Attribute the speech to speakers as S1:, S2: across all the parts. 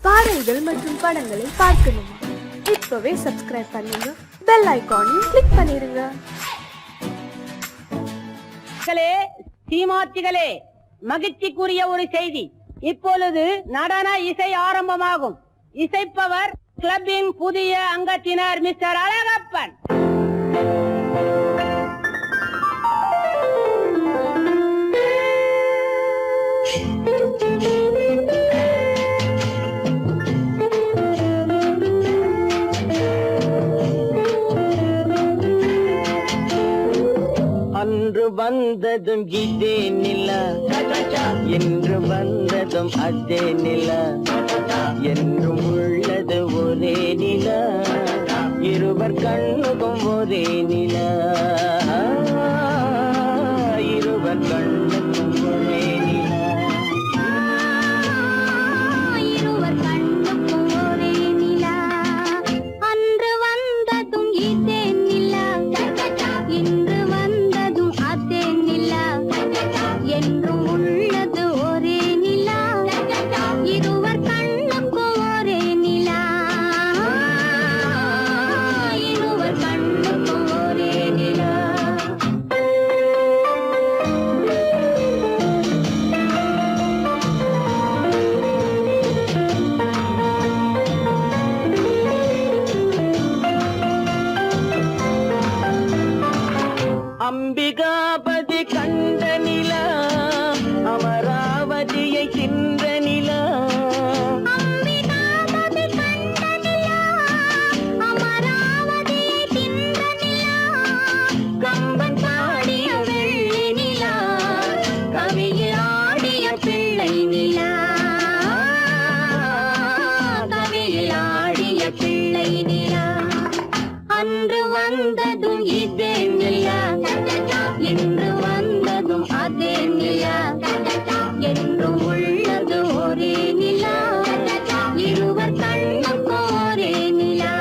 S1: பாடல்கள் மற்றும் படங்களை பார்க்கணுமா? இப்பவே சப்ஸ்கிரைப் பண்ணுங்க, பெல் ஐகானையும் கிளிக் பண்ணிருங்க.
S2: சீமாத்திகளே, மகிழ்ச்சிக்குரிய ஒரு செய்தி. இப்பொழுது நடன இசை ஆரம்பமாகும். இசைப்பவர் கிளப்பின் புதிய அங்கத்தினர் மிஸ்டர் அழகப்பன். அன்று வந்ததும் இதே நிலா, என்று வந்ததும் அதே நிலா, என்றும் உள்ளது ஒரே நிலா, இருவர் கண்ணுக்கும் ஒரே நிலா, இருவர் கண்ணுக்கும் ஒரே நிலா,
S3: இருவர் கண்ணுக்கும் ஒரே நிலா. அன்று வந்ததும் இதே நிலா, இன்று வந்ததும் அதே நிலா, என்றும் உள்ளது ஒரே நிலா, இருவர் கண்ணுக்கும் ஒரே நிலா, இருவர் கண்ணுக்கும் ஒரே நிலா.
S2: அம்பிகாபதி கண்ட நிலா, அமராவதியை தின்ற நிலா,
S3: அம்பிகாபதி கண்ட நிலா, அமராவதியை தின்ற நிலா, கம்பன் பாடிய வெள்ளி நிலா, கவியில் ஆடிய பிள்ளை நிலா, கவியில் ஆடிய பிள்ளை நிலா. அன்று வந்ததும் இதே நிலா, இன்று வந்ததும் அதே நிலா, என்றும் உள்ளது ஒரே நிலா, இருவர் கண்ணுக்கும் ஒரே நிலா,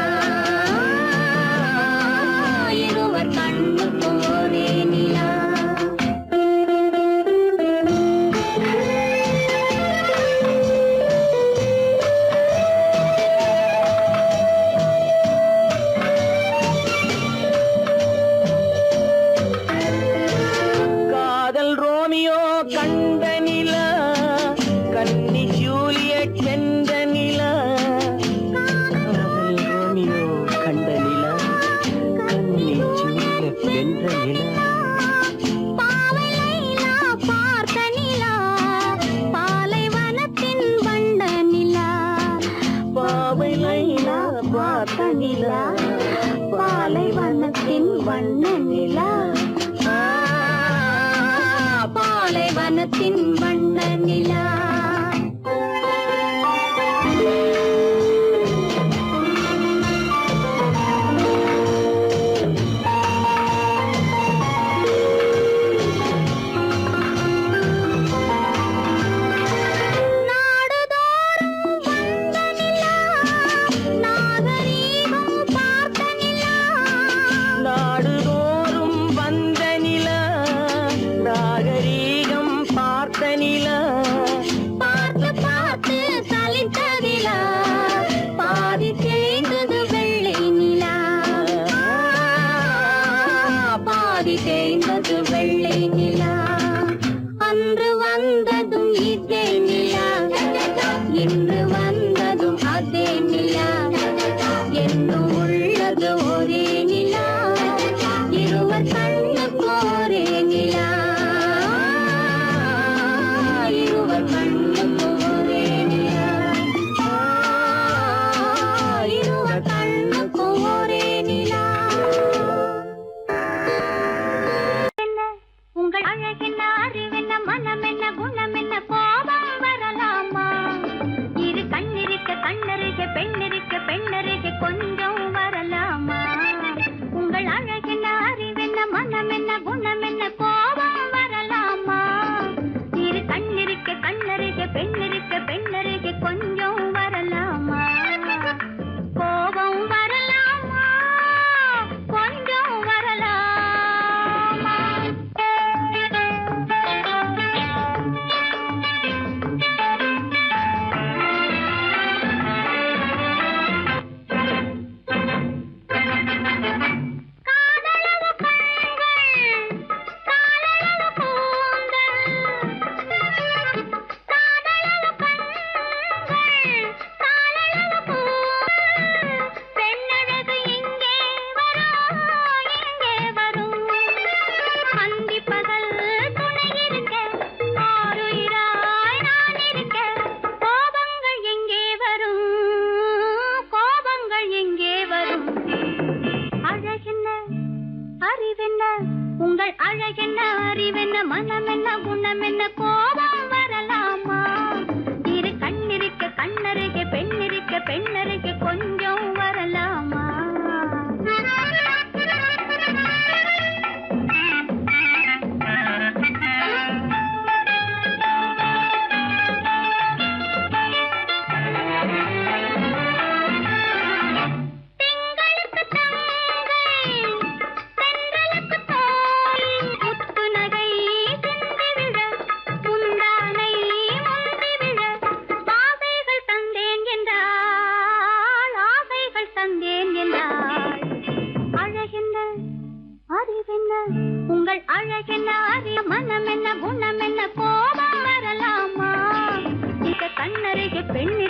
S3: இருவர் கண்ணுக்கும் ஒரே நிலா.
S2: காதல் ரோமியோ கண்ட நிலா, கன்னி ஜூலியட் சென்ற நிலா, காதல் ரோமியோ கண்ட நிலா, கன்னி ஜூலியட் வென்ற நிலா,
S3: பாவை லைலா பார்த்த நிலா, பாலைவனத்தின் வண்ட நிலா,
S2: பாவை லைலா பார்த்த நிலா,
S3: பாலைவனத்தின் வண்ண நிலா, பாலைவனத்தின் வண்ண நிலா. நாடுதோறும் வந்த நிலா, நாகரீகம் பார்த்த நிலா,
S2: நாடுதோறும் வந்த நிலா, நாகரீகம் பார்த்த நிலா,
S3: பார்த்து பார்த்து சலித்ததிலா, பாதி தேய்ந்தது வெள்ளை நிலா, பாதி தேய்ந்தது வெள்ளை நிலா. அன்று வந்ததும் இதே நிலா, இன்று வந்ததும் அதே நிலா, என்றும் உள்ளது ஒரே நிலா, இருவர் கண்ணுக்கு ஒரே நிலா, இருவர் கண்ணுக்கு ஒரே நிலா, இருவர் கண்ணுக்கு ஒரே நிலா. உங்கள் அழகென்ன, அறிவென்ன, மனம் என்ன, குணம் என்ன, கோபம் வரலாமா? இரு கண்ணிருக்க கண்ணருக, பெண்ணிருக்க பெண்ணருக, கொஞ்சம் வரலாமா? உங்கள் அழகென்ன, அறிவென்ன, மனம் என்ன, குணம் என்ன, கோபம் வரலாமா? இரு கண்ணிருக்க கண்ணருக, பெண்ணிருக்க பெண்ணருக, கொஞ்சம் வரலாமா? கோபம் வரலாமா? கொஞ்சம் வரலாமா?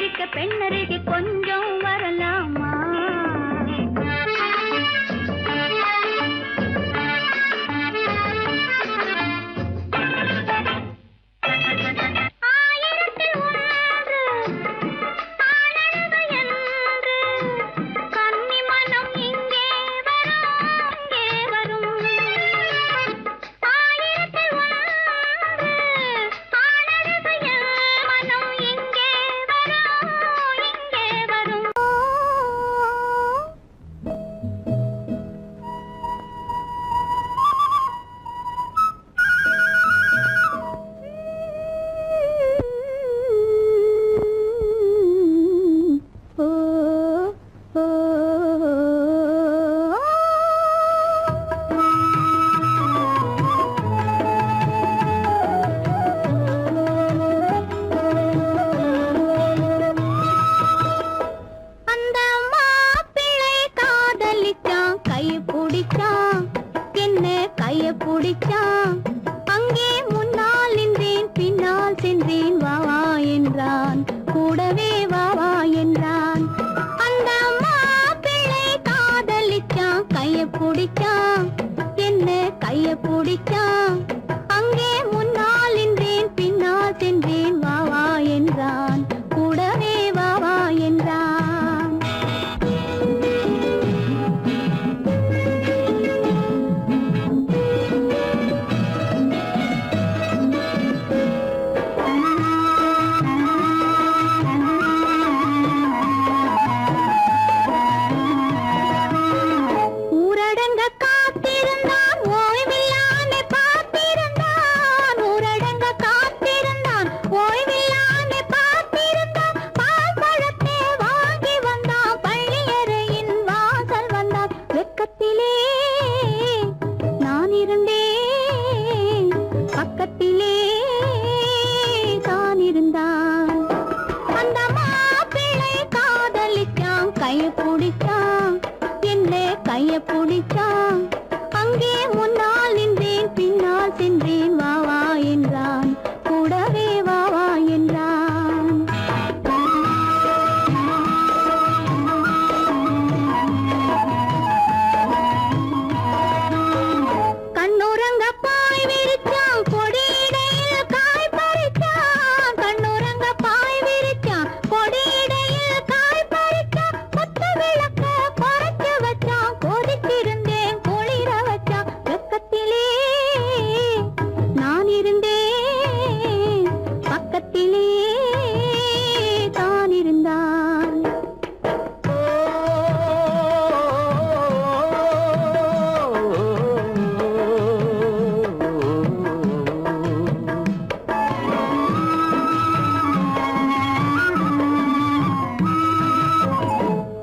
S3: கண்ணருகே பெண்ணருகே கொஞ்சம் வரலாமா அங்கே முன்னால் நின்றேன் பின்னால் சென்றேன் வாவா என்றான் கூடவே வாவா என்றான் அந்த மாப்பிள்ளை காதலிச்சான் கைய பிடிச்சான் என்ன கைய பிடிச்சான் அங்கே முன்னால் நின்றேன் பின்னால் சென்றேன் வாவா என்றான் கூடவே வாவா என்றான் கைய பிடிச்சான் அங்கே முன்னால் நின்றேன் பின்னால் சென்றேன் வாவா என்றான் கூடவே வாவா என்றான் கண்ணுறங்க பாய் விரிச்சான் கொடியிடையில் காய் பறிச்சான் கண்ணுறங்க பாய் விரிச்சான் கொடியிடையில் காய் பறிச்சான் கொத்த விளக்க குறைச்சு வச்சான் கொதித்திருந்தேன் குளிர வச்சான் வெக்கத்திலே நான் இருந்தேன் பக்கத்திலே தான் இருந்தான்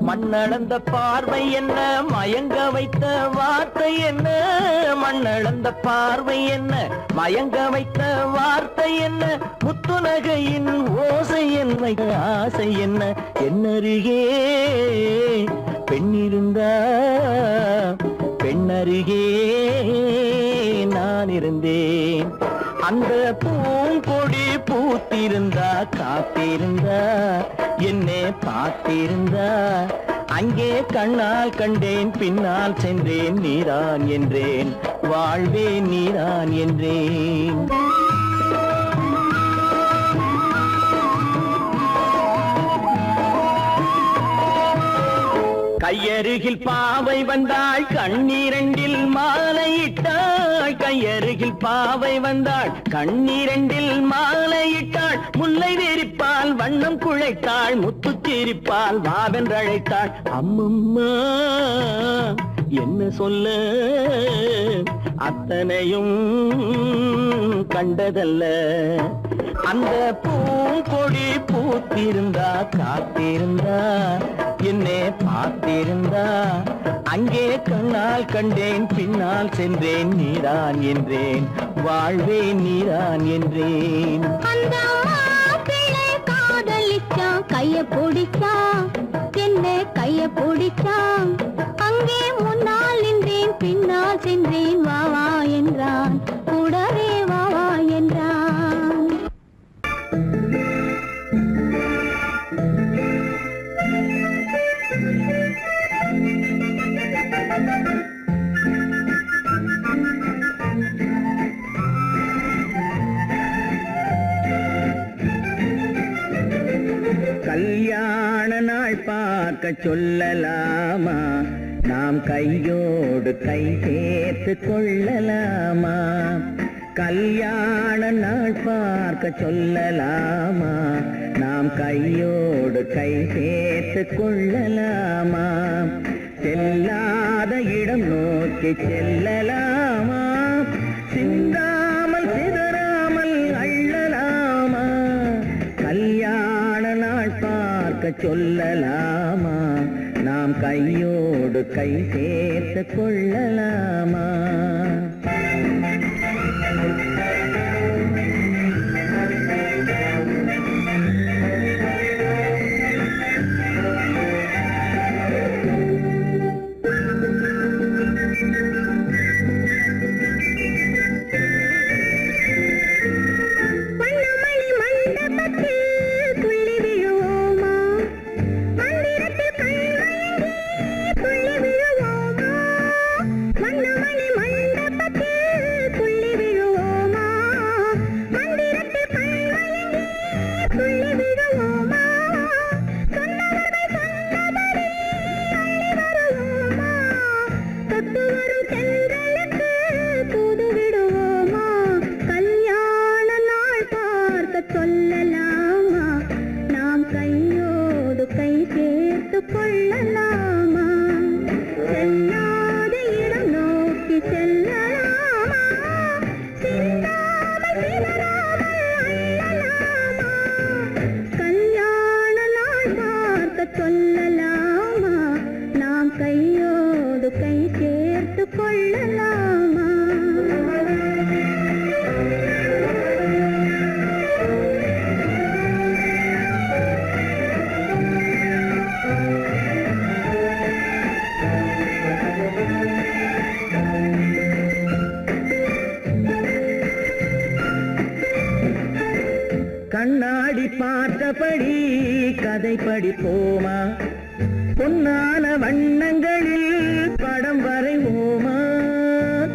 S2: மண்ணளந்த பார்வை என்ன மயங்க வைத்த வார்த்தை என்ன மண்ணளந்த பார்வை என்ன மயங்க வைத்த வார்த்தை என்ன முத்துநகையின் ஓசை என்ன ஆசை என்ன என்னருகே பெண்ணிருந்தா பெண்ணருகே நான் இருந்தேன் அந்த பூங்கொடி பூத்திருந்தா காத்திருந்தா என்னை பார்த்திருந்தா அங்கே கண்ணால் கண்டேன் பின்னால் சென்றேன் நீதான் என்றேன் வாழ்வே நீதான் என்றேன் கையருகில் பாவை வந்தாள் கண்ணீரண்டில் மாலையிட்டாள் கையருகில் பாவை வந்தாள் கண்ணீரண்டில் மாலையிட்டாள் முல்லை வெறிப்பால் வண்ணம் குழைத்தாள் முத்து சிரிப்பால் வாவென்றழைத்தாள் அம்மம்மா என்ன சொல்ல அத்தனையும் கண்டதல்ல அந்த பூங்கொடி பூத்திருந்தா காத்திருந்தா என்னை பார்த்திருந்தா அங்கே கண்ணால் கண்டேன் பின்னால் சென்றேன் நீதான் என்றேன் வாழ்வே நீதான் என்றேன்
S3: அந்த மாப்பிள்ளை காதலிச்சான் கைய பிடிச்சான் என்ன கைய பிடிச்சான் அங்கே முன்னால் நின்றேன் பின்னால் சென்றேன் வாவா என்றான் கூடவே வாவா என்றான்
S2: நாள் பார்க்க சொல்லலாமா, நாம் கையோடு கை சேர்த்து கொள்ளலாமா. கல்யாண நாள் பார்க்க சொல்லலாமா, நாம் கையோடு கை சேர்த்து கொள்ளலாமா. செல்லாத இடம் நோக்கி செல்லலாமா, சிந்தாமல் சிதறாமல் அள்ளலாமா. கல்யாண நாள் பார்க்க சொல்லலாமா, நாம் கையோடு கை சேர்த்து கொள்ளலாமா. கண்ணாடி பார்த்தபடி கதை படிப்போமா, பொன்னான வண்ணங்களில் படம் வரைவோமா.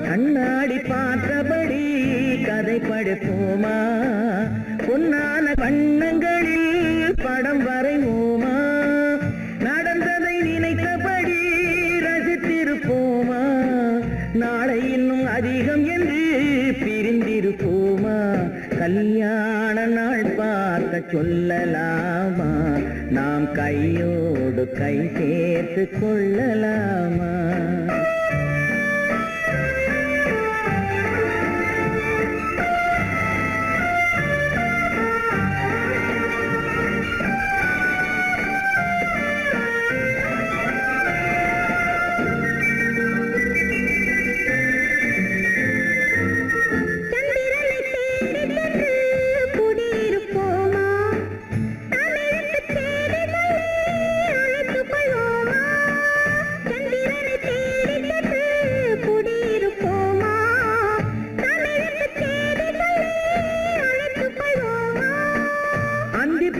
S2: கண்ணாடி பார்த்தபடி கதை படிப்போமா, பொன்னான வண்ணங்களில் படம் வரைவோமா. நடந்ததை நினைத்தபடி ரசித்திருப்போமா, நாளை இன்னும் அதிகம் என்று பிரிந்திருப்போமா. கல்யாண நாள் பார்க்க சொல்லலாமா, நாம் கையோடு கை சேர்த்து கொள்ளலாமா.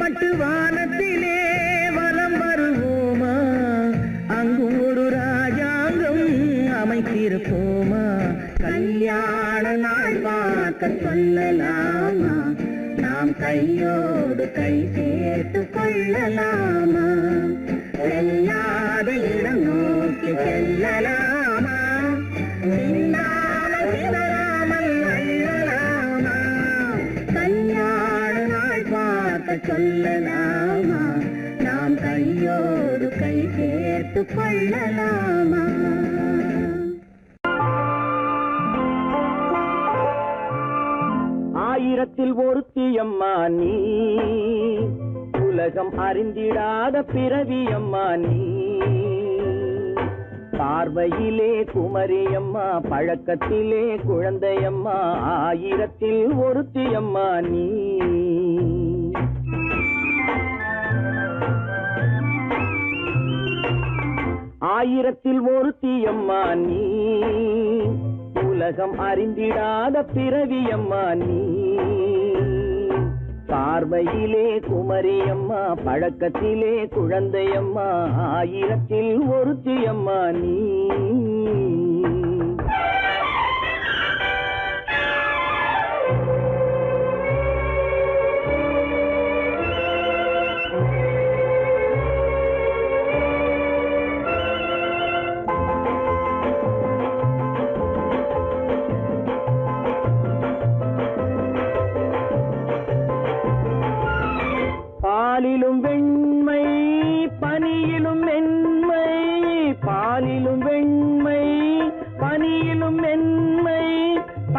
S2: பட்டு வானத்திலே வலம் வருவோமா, அங்கு ஒரு ராஜாங்கம் அமைத்திருப்போமா. கல்யாண நாள் பார்க்க சொல்லலாமா, நாம் கையோடு கை சேர்த்து கொள்ளலாமா. செல்லாத இடம் நோக்கி செல்லலாமா, சிந்தாமல் அள்ளலாமா. கல்யாண நாள் பார்க்க சொல்லலாமா, நாம் கையோடு கை சேர்த்து கொள்ளலாமா. ஆயிரத்தில் ஒருத்தியம்மா நீ, உலகம் அறிந்திடாத பிறவியம்மா நீ. பார்வையிலே குமரியம்மா, பழக்கத்திலே குழந்தையம்மா, ஆயிரத்தில் ஒருத்தியம்மா நீ. ஆயிரத்தில் ஒருத்தியம்மா நீ, உலகம் அறிந்திடாத பிறவியம்மா நீ. பார்வையிலே குமரியம்மா, பழக்கத்திலே குழந்தையம்மா, ஆயிரத்தில் ஒருத்தியம்மா நீ.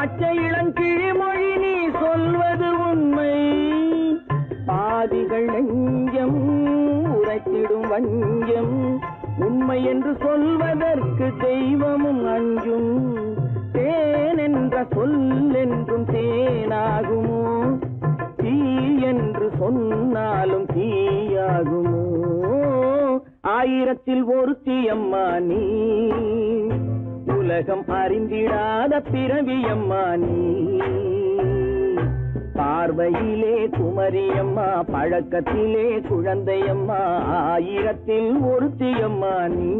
S2: பச்சை இளங்கிழிமொழி நீ சொல்வது உண்மை, பாதிகள் நெஞ்சம் உரைத்திடும் வஞ்சம், உண்மை என்று சொல்வதற்கு தெய்வமும் அஞ்சும், தேன் என்ற சொல் என்றும் தேனாகுமோ, தீ என்று சொன்னாலும் தீயாகுமோ, ஆயிரத்தில் ஒருத்தி அம்மா நீ, உலகம் அறிந்திடாத பிறவியம்மா நீ, பார்வையிலே குமரியம்மா பழக்கத்திலே குழந்தையம்மா, ஆயிரத்தில் ஒருத்தியம்மா நீ.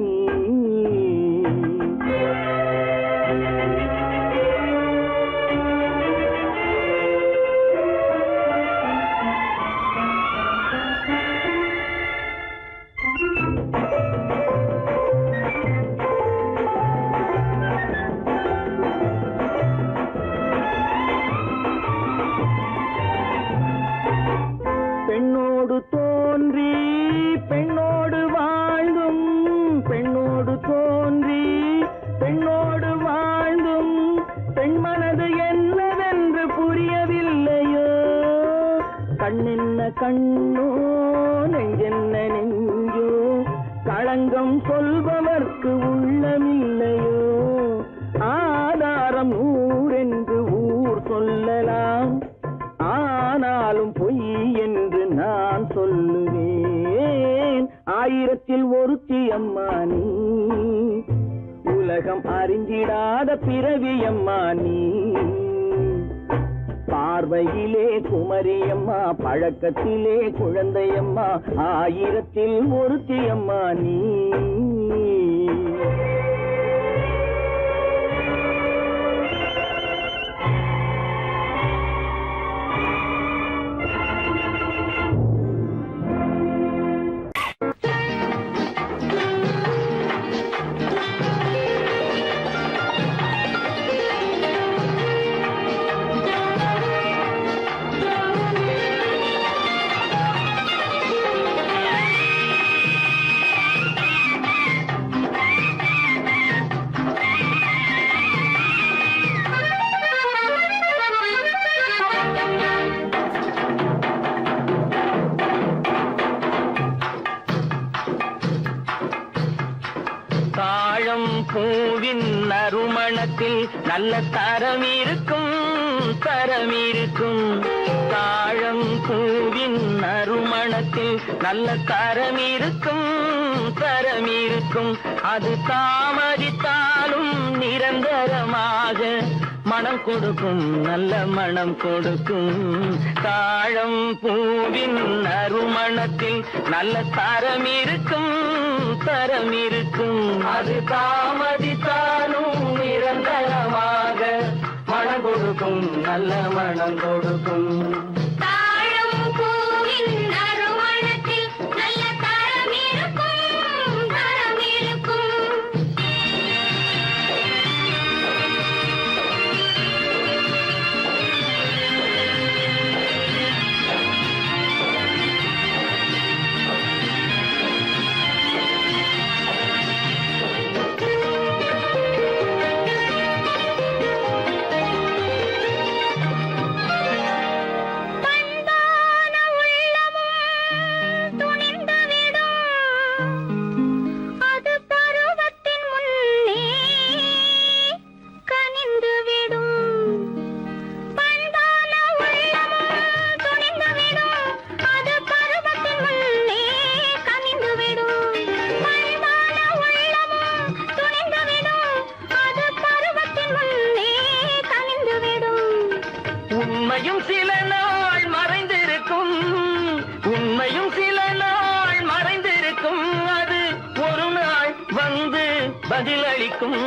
S2: பெண்ணோடு தோன்றி பெண்ணோடு வாழ்ந்தும், பெண்ணோடு தோன்றி பெண்ணோடு வாழ்ந்தும், பெண் மனது என்னவென்று புரியவில்லையோ, கண்ணென்ன கண்ணோ நெஞ்சென்ன நெஞ்சோ, களங்கம் சொல்பவர்க்கு உள்ளமில்லையோ, ஆதாரம் ஊரென்று ஊர் சொல்லலாம், ஆனாலும் பொய் என்று நான் சொல்லுவேன், ஆயிரத்தில் ஒருத்தி அம்மா நீ, உலகம் அறிந்திடாத பிறவியம்மா நீ, பார்வையிலே குமரியம்மா பழக்கத்திலே குழந்தையம்மா, ஆயிரத்தில் ஒருத்தி அம்மா நீ. பூவின் நறுமணத்தில் நல்ல தரம் இருக்கும், தரம் இருக்கும், தாழம் பூவின் நறுமணத்தில் நல்ல தரம் இருக்கும், தரம் இருக்கும், அது தாமதித்தாலும் நிரந்தரமாக மனம் கொடுக்கும், நல்ல மனம் கொடுக்கும், தாழம் பூவின் நறுமணத்தில் நல்ல தரம் இருக்கும், தரம் இருக்கும், அது தாமதித்தாலும் நிரந்தரமாக மனம் கொடுக்கும், நல்ல மனம் கொடுக்கும். உண்மையும் சில நாள் மறைந்திருக்கும், உண்மையும் சில நாள் மறைந்திருக்கும், அது ஒரு நாள் வந்து பதிலளிக்கும்.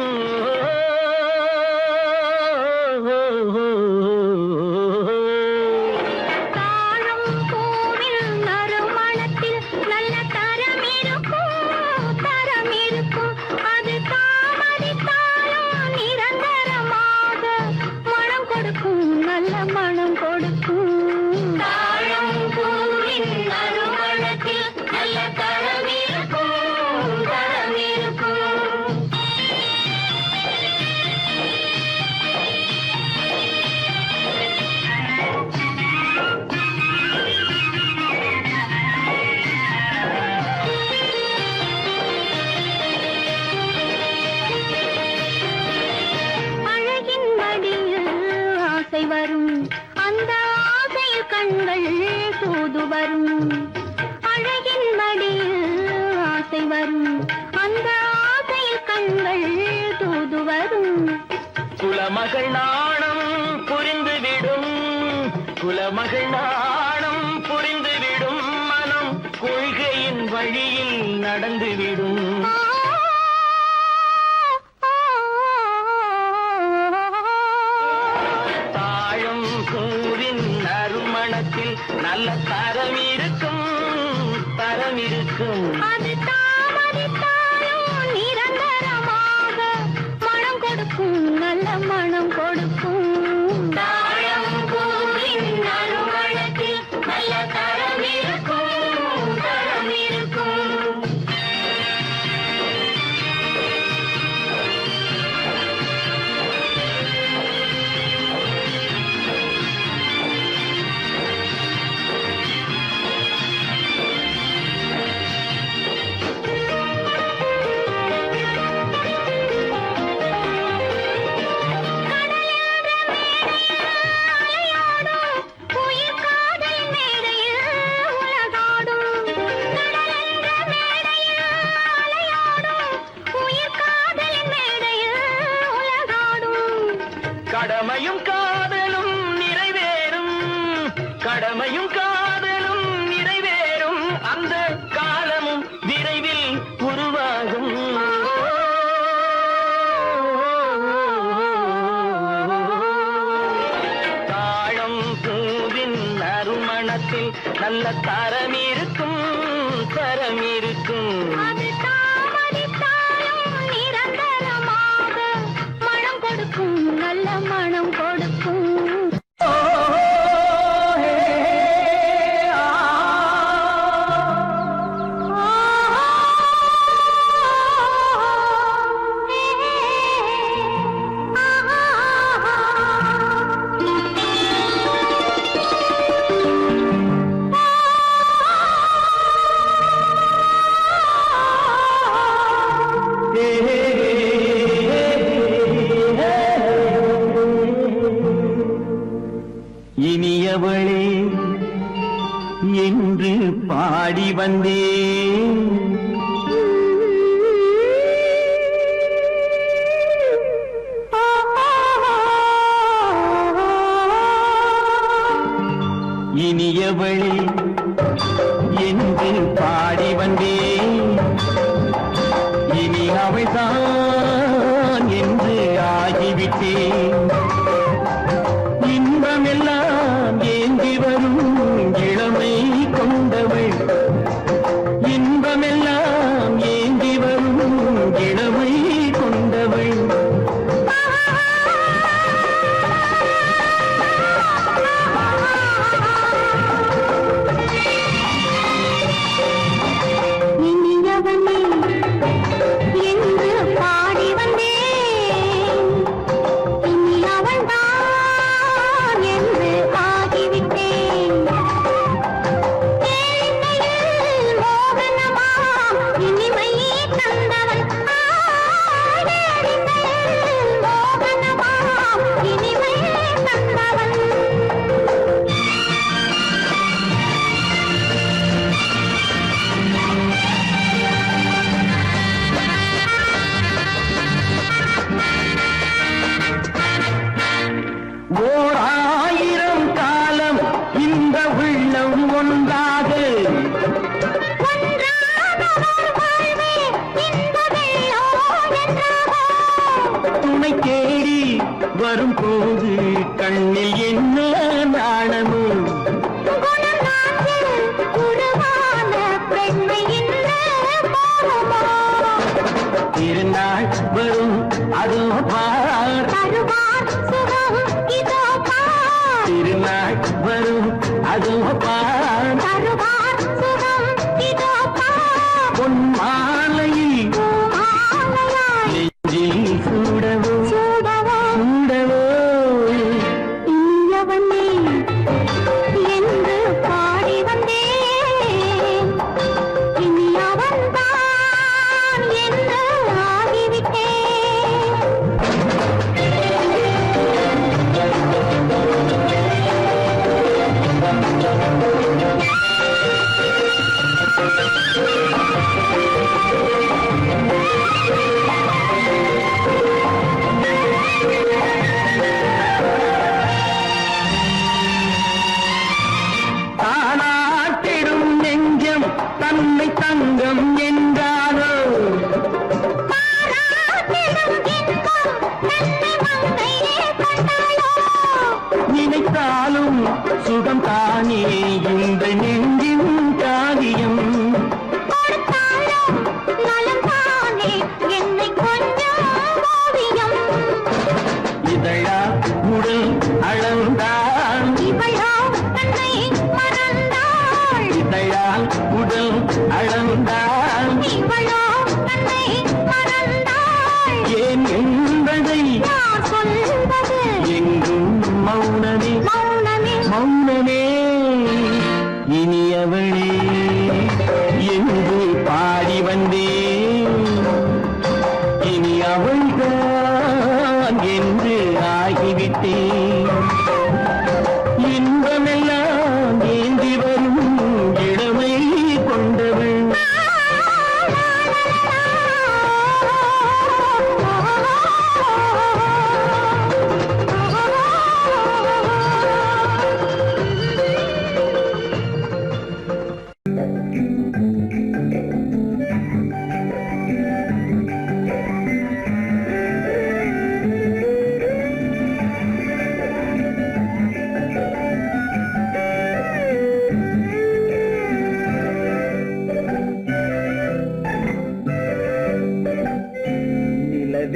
S2: குலமகள் நாணம் புரிந்துவிடும், குலமகள் நாணம் புரிந்துவிடும், மனம் கொள்கையின் வழியில் நடந்துவிடும். தாழம் பூவின் நறுமணத்தில் நல்ல தரம் இருக்கும், தரம் இருக்கும்.
S3: அது தாமதித்தாலும் நிரந்தரமாக மனம் கொடுக்கும், நல்ல மனம் கொடுக்கும். தாழம் பூவின் நறுமணத்தில் நல்ல தரம் இருக்கும், தரம் இருக்கும்.
S2: கடமையும் காதலும் நிறைவேறும், கடமையும் காதலும் நிறைவேறும், அந்த காலமும் விரைவில் உருவாகும். தாழம் பூவின் நறுமணத்தில் நல்ல தரம் இருக்கும், தரம் இருக்கும்.
S3: அது தாமதித்தாலும் நிரந்தரமாக மனம் கொடுக்கும், நல்ல மனம் கொடுக்கும்.
S2: இனியவளே என்று பாடி வந்தேன், இனியவளே என்று பாடி வந்தேன், இனி அவள்தான் என்று ஆகிவிட்டேன். இன்பமெல்லாம் ஏந்தி வரும் இளமை கொண்டவள், இன்பமெல்லாம் ஏந்தி வரும் இளமை கொண்டவள்.
S3: இனியவனே என்று பாடி வந்தேன், இனி அவள்தான் என்று ஆகிவிட்டேன். ஏழையில் மோகனமா இனிமை தந்தவன், ஏழையில் மோகனமா இனிமை தந்தவன்.
S2: ஓர் ஆயிரம் காலம் இந்த உள்ளம் ஒன்றாக, துணை தேடி வரும் போது கண்ணில் என்ன நாணமும், திருநாள் வரும் அதோ பார், திருநாள் வரும் அதோ பார், பொன் மாலையில் நெஞ்சில் சூடவோ சூடவோ.
S3: இனியவனே என்று பாடி வந்தேன், இனி அவன்தான் என்று ஆகிவிட்டேன்.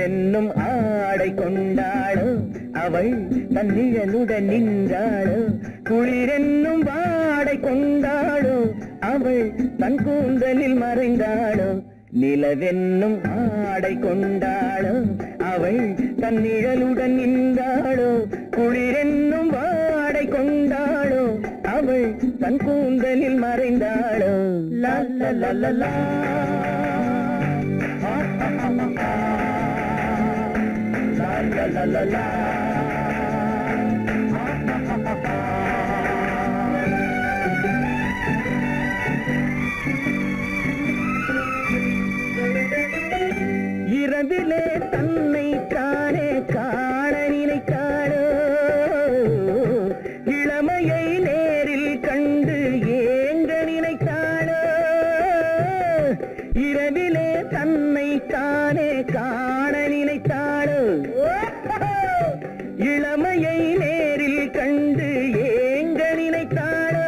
S2: நிலவென்னும் ஆடை கொண்டாளோ அவள் தன் நிழலுடன் நின்றாளோ குளிரென்னும் வாடை கொண்டாளோ அவள் தன் கூந்தலில் மறைந்தாளோ நிலவென்னும் ஆடை கொண்டாளோ அவள் தன் நிழலுடன் நின்றாளோ குளிரென்னும் வாடை கொண்டாளோ அவள் தன் கூந்தலில் மறைந்தாளோ லா லா லா லா லா. La la la la. இரவிலே தன்னை தானே காண நினைத்தாளோ இளமையை நேரில் கண்டு ஏங்க நினைத்தாளோ இரவிலே தன்னை தானே காண நினைத்தாளோ இளமையை நேரில் கண்டு ஏங்க நினைத்தாளோ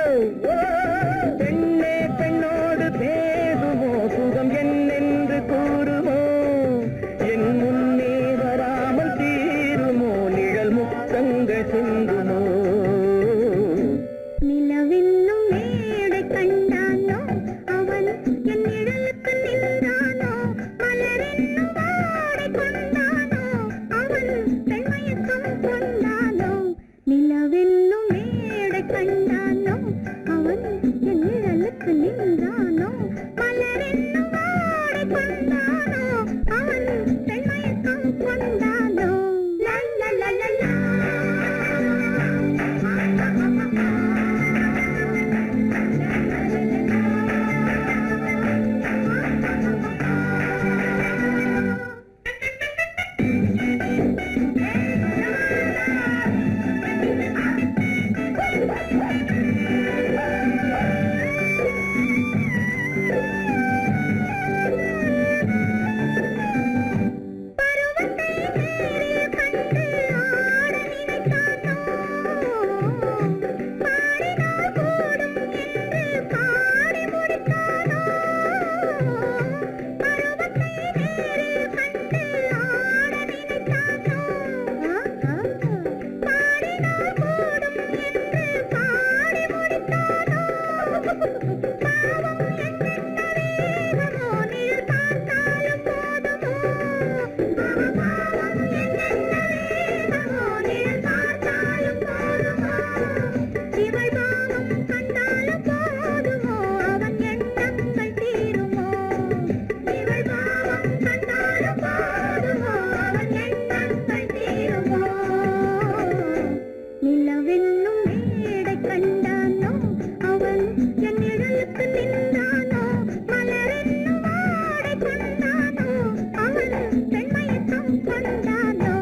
S2: பெண்ணே பெண்ணோடு பேசுமோ சுகம் என்னென்று கூறுமோ என் முன்னே வராமல் தீருமோ நிழல் முத்தங்கள் சிந்துமோ
S3: நிலவென்னும் மேடை கண்டானோ அவன் என் நிழலுக்கு நின்றானோ மலரென்னும் வாடை கொண்டானோ அவன் பெண்மயக்கம் கொண்டானோ நிலவென்னும் மேடை கண்டானோ அவன் என் நிழலுக்கு நின்றானோ மலரென்னும் வாடை கொண்டானோ அவன் பெண்மயக்கம் கொண்டானோ லா லா லா லா லா. நிலவென்னும் மேடை கண்டானோ அவன் என் நிழலுக்கு நின்றானோ மலரென்னும் வாடை கொண்டானோ அவன் பெண்மயக்கம் கொண்டானோ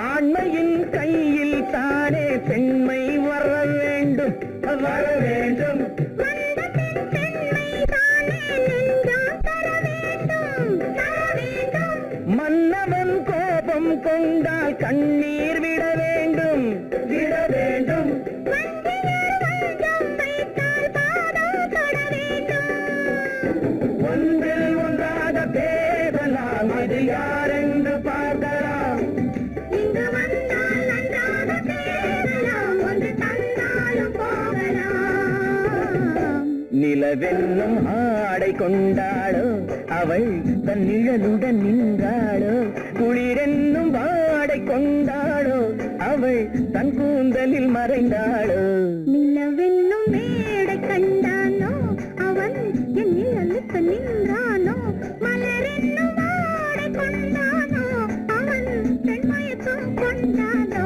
S2: ஆண்மையின் கையில் தானே பெண்மை வர வேண்டும் வர வேண்டும்
S3: வந்த பெண்மை தானே நெஞ்சம் தர வேண்டும் தர வேண்டும்
S2: மன்னவன் கோபம் கொண்டால் கண்ணீர் விட வேண்டும் விட வேண்டும்
S3: வஞ்சியர் வஞ்சம் வைத்தால் பாதம் தொட வேண்டும்
S2: ஒன்றில் ஒன்றாக பேசலாம் அது யாரென்று பார்க்கலாம்
S3: இங்கு வந்தால் நன்றாக பேசலாம் ஒன்று தந்தாலும் போகலாம்
S2: நிலவென்னும் ஆடை கொண்டாளோ அவள் தன் நிழலுடன் நின்றாளோ குளிரென்னும் வாடை கொண்டாளோ அவள் தன் கூந்தலில் மறைந்தாளோ
S3: நிலவென்னும் மேடை கண்டானோ அவன் என் நிழலுக்கு நின்றானோ மலரென்னும் வாடை கொண்டானோ அவன் பெண்மயக்கம் கொண்டானோ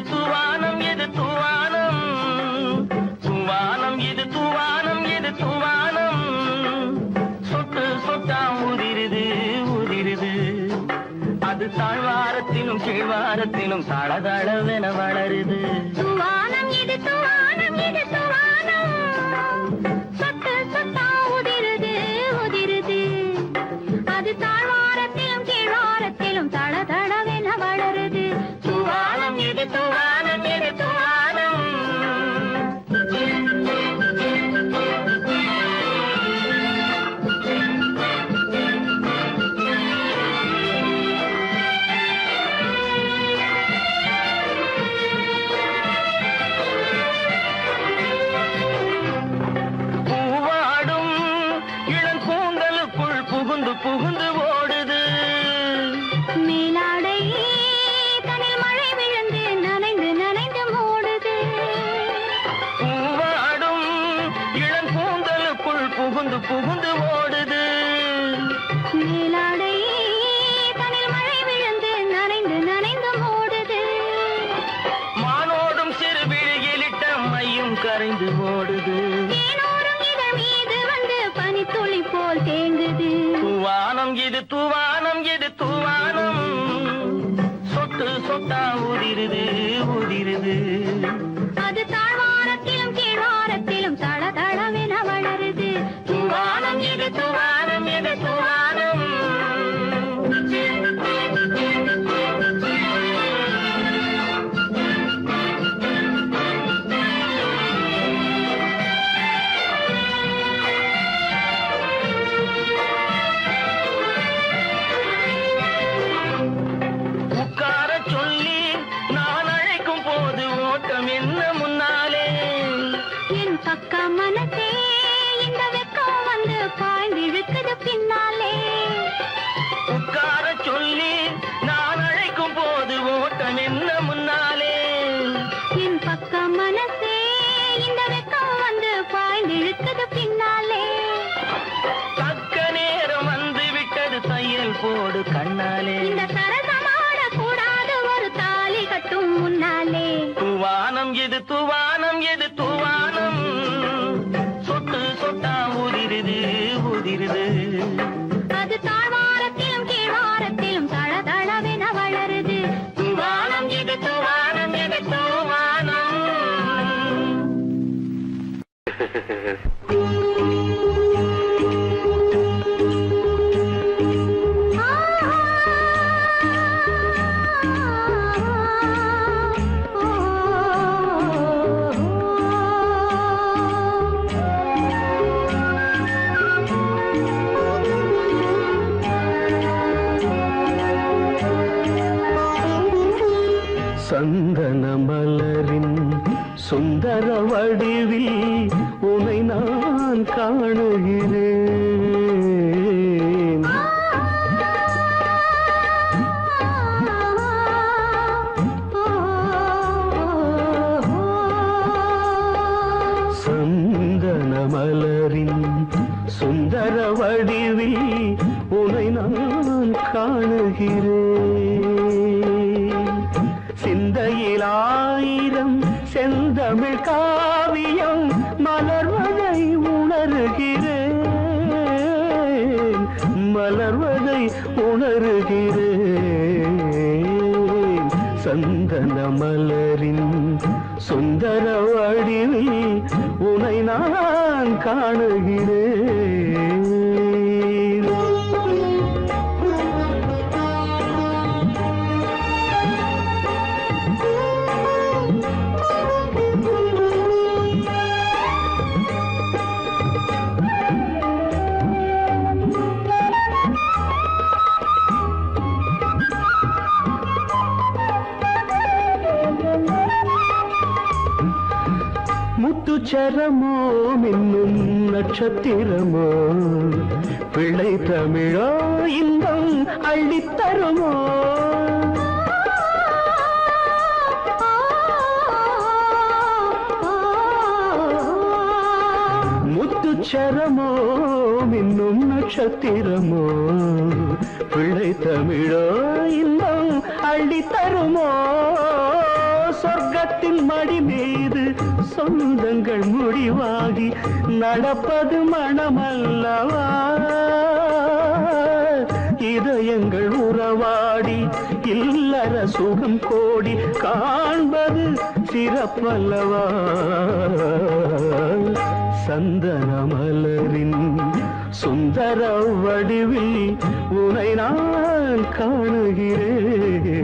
S2: தூவானம் எது தூவானம் தூவானம் இது தூவானம் எது தூவானம் சொட்டு சொட்டா உதிருது உதிருது அது தாழ்வாரத்திலும் கீழ்வாரத்திலும் தளதளவென வளருது
S3: தூவானம் இது தூவானம் இது தூவானம் சொட்டு சொட்டா உதிருது உதிருது அது தாழ்வாரத்திலும் கீழ்வாரத்திலும் தளதளவென வளருது
S2: தூவானம் எது தூவானம் எது தூவானம் பூவாடும் இளங்கூந்தலுக்குள் புகுந்து புகுந்து ஓடுது
S3: மேலாடை தனில் மழை விழுந்து நனைந்து நனைந்து மூடுது
S2: பூவாடும் இளங்கூந்தலுக்குள் புகுந்து புகுந்து ஓடுது
S3: மேலாடை தனில் மழை விழுந்து நனைந்து நனைந்து மூடுது
S2: மானோடும் சிறு விழியிலிட்ட மையும் கரைந்து ஓடுது
S3: தேனோரும் இதழ் மீது வந்து பனித்துளி போல் தேங்குது
S2: தூவானம் இது தூவானம் இது தூவானம் சொட்டு சொட்டா உதிருது உதிருது
S3: அது தாழ்வாரத்திலும் கீழ்வாரத்திலும் தளதளவென வளருது
S2: தூவானம் இது தூவானம் இது தூவானம் உட்கார சொல்லி நான் அழைக்கும் போது ஓட்டம் என்ன முன்னாலே
S3: என் பக்க மனசே இந்த வெக்கம் வந்து பாய்ந்து இழுக்குது பின்னாலே
S2: உட்கார சொல்லி நான் அழைக்கும் போது ஓட்டம் என்ன முன்னாலே
S3: என் பக்க மனசே இந்த வெக்கம் வந்து பாய்ந்து இழுக்குது பின்னாலே
S2: தக்க நேரம் வந்து விட்டது தையல் போடு கண்ணாலே
S3: இந்த சரசமாட கூடாது ஒரு தாலி கட்டும் முன்னாலே
S2: தூவானம் எது தூவானம் எது தூவானம் சொட்டு சொட்டா உதிருது உதிருது
S3: அது தாழ்வாரத்திலும் கீழ்வாரத்திலும் தளதளவென வளருது
S2: தூவானம் எது தூவானம் எது தூவானம் சந்தன மலரின் சுந்தர வடிவில் உனை நான் காணுகிறேன் சந்தன மலரின் சுந்தர வடிவில் உனை நான் காணுகிறேன் சிந்தையில் ஆயிரம் செந்தமிழ் காவியம் மலர்வதை உணர்கிறேன் மலர்வதை உணர்கிறேன் சந்தன மலரின் சுந்தர வடிவில் உனை நான் காணுகிறேன் முத்துச்சரமோ மின்னும் நட்சத்திரமோ பிள்ளை தமிழோ இன்பம் அள்ளித்தருமோ முத்துச்சரமோ மின்னும் நட்சத்திரமோ பிள்ளை தமிழோ இன்பம் அள்ளித்தருமோ சொர்க்க மடி மீது சொந்தங்கள் முடிவாகி நடப்பது மனமல்லவா இதயங்கள் உறவாடி இல்லற சுகம் கோடி காண்பது சிறப்பல்லவா சந்தன மலரின் சுந்தர வடிவில் உனை நான் காணுகிறேன்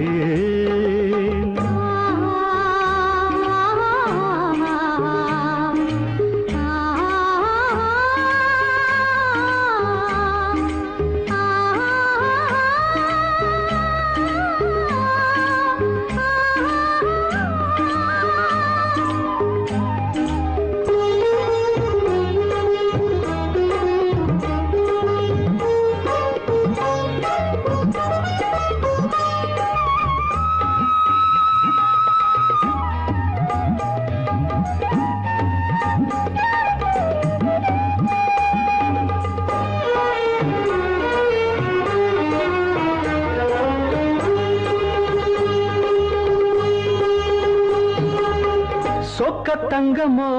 S2: சொக்க தங்கமோ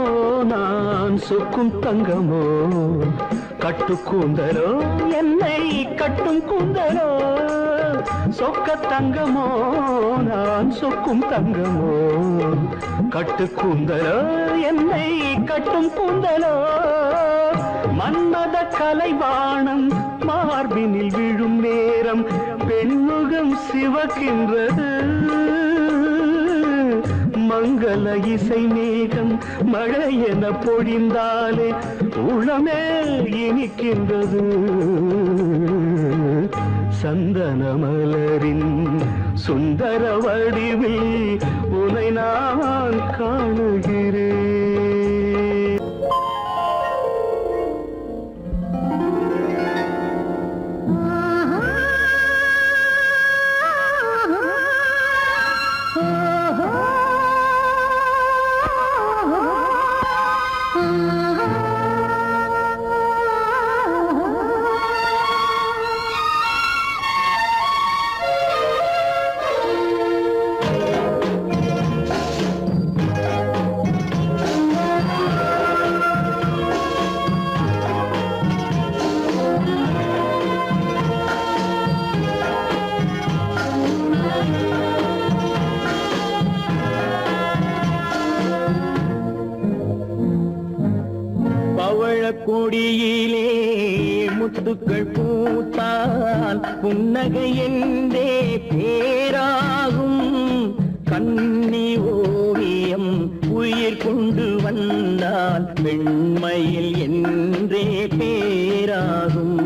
S2: நான் சொக்கும் தங்கமோ கட்டு கூந்தலோ என்னை கட்டும் கூந்தலோ சொக்க தங்கமோ நான் சொக்கும் தங்கமோ கட்டு கூந்தலோ என்னை கட்டும் கூந்தலோ மன்மத கலைவாணம் மார்பினில் விழும் நேரம் பெண்முகம் சிவக்கின்றது மங்கள இசை மேகம் மழை என பொழிந்தாலே உளமே இனிக்கின்றது சந்தன மலரின் சுந்தர வடிவில் உனை நான் காணுகிறேன் கொடியிலே முத்துக்கள் பூத்தால் புன்னகை என்றே பேராகும் கண்ணி ஓவியம் உயிர் கொண்டு வந்தால் வெண்மையில் என்றே பேராகும்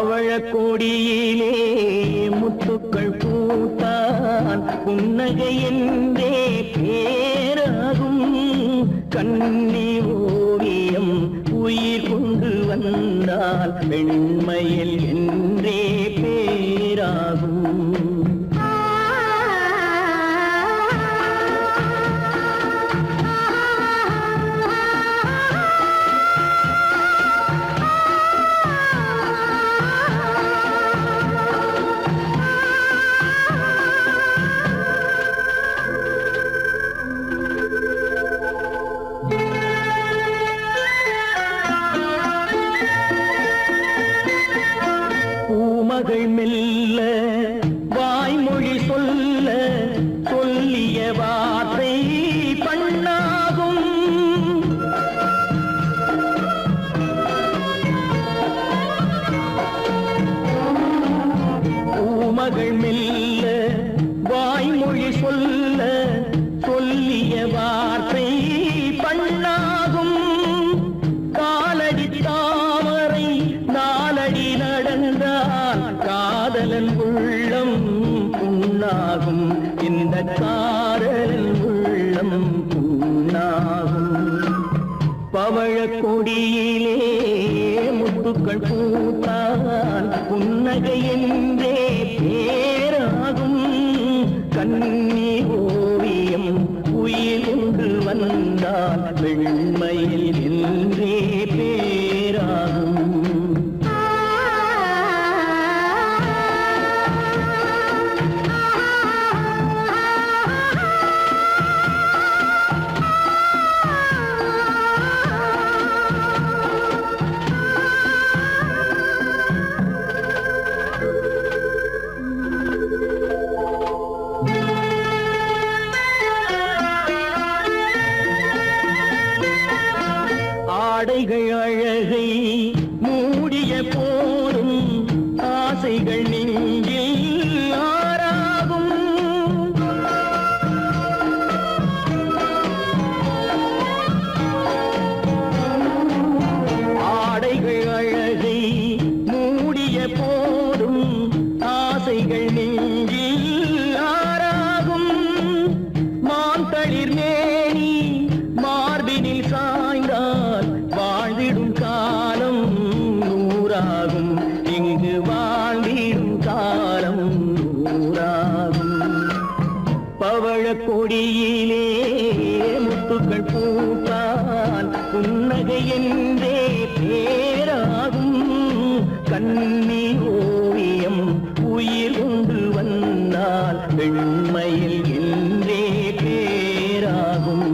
S2: பவழக்கொடியிலே முத்துக்கள் பூத்தான் புன்னகை என்றே பேராகும் கண்ணி ஓவியம் உயிர் கொண்டு வந்தால் வெண்மையில் என்றே பேராகும் மகள் மெல்ல வாய்மொழி சொல்ல சொல்லிய வார்த்தை பண்ணாகும் பூமகள் மெல்ல வாய்மொழி சொல்ல சொல்லிய வார்த்தை பண்ணாகும் காலடி தாமரை நாலடி நடந்தால் காதலன் உள்ளம் புண்ணாகும் இந்த காதலன் உள்ளம் புண்ணாகும் பவழக்கொடியிலே முத்துக்கள் பூத்தால் புன்னகை என்றே பேராகும் கண்ணி ஓவியம் உயிர் கொண்டு வந்தால் வெண்மையில் என்றே பேராகும் ஆசைகள் நெஞ்சில் ஆறாகும். ஆடைகள் அழகை மூடிய போதும் ஆசைகள் நெஞ்சில் ஆறாகும். மாந்தளிர் மேனி மார்பினில் சாய்ந்தால் வாழ்ந்திடும் காலம் நூறாகும். இங்கு வாழ்ந்திடும் காலம் நூறாகும். பவழ கொடியிலே முத்துக்கள் பூத்தால் புன்னகை என்றே பேராகும். கண்ணி ஓவியம் உயிர் கொண்டு வந்தால் வெண்மையில் என்றே பேராகும்.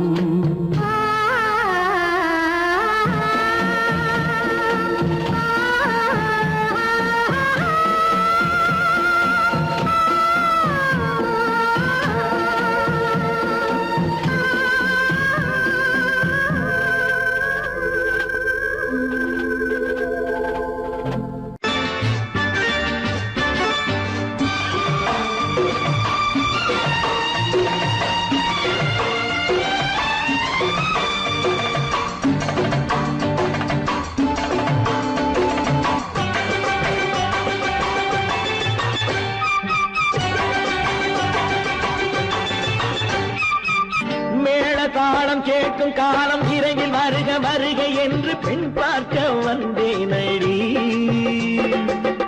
S2: காலம் கேட்கும் காலம் விரைவில் வருக வருக என்று பெண் பார்க்க வந்தேனடி.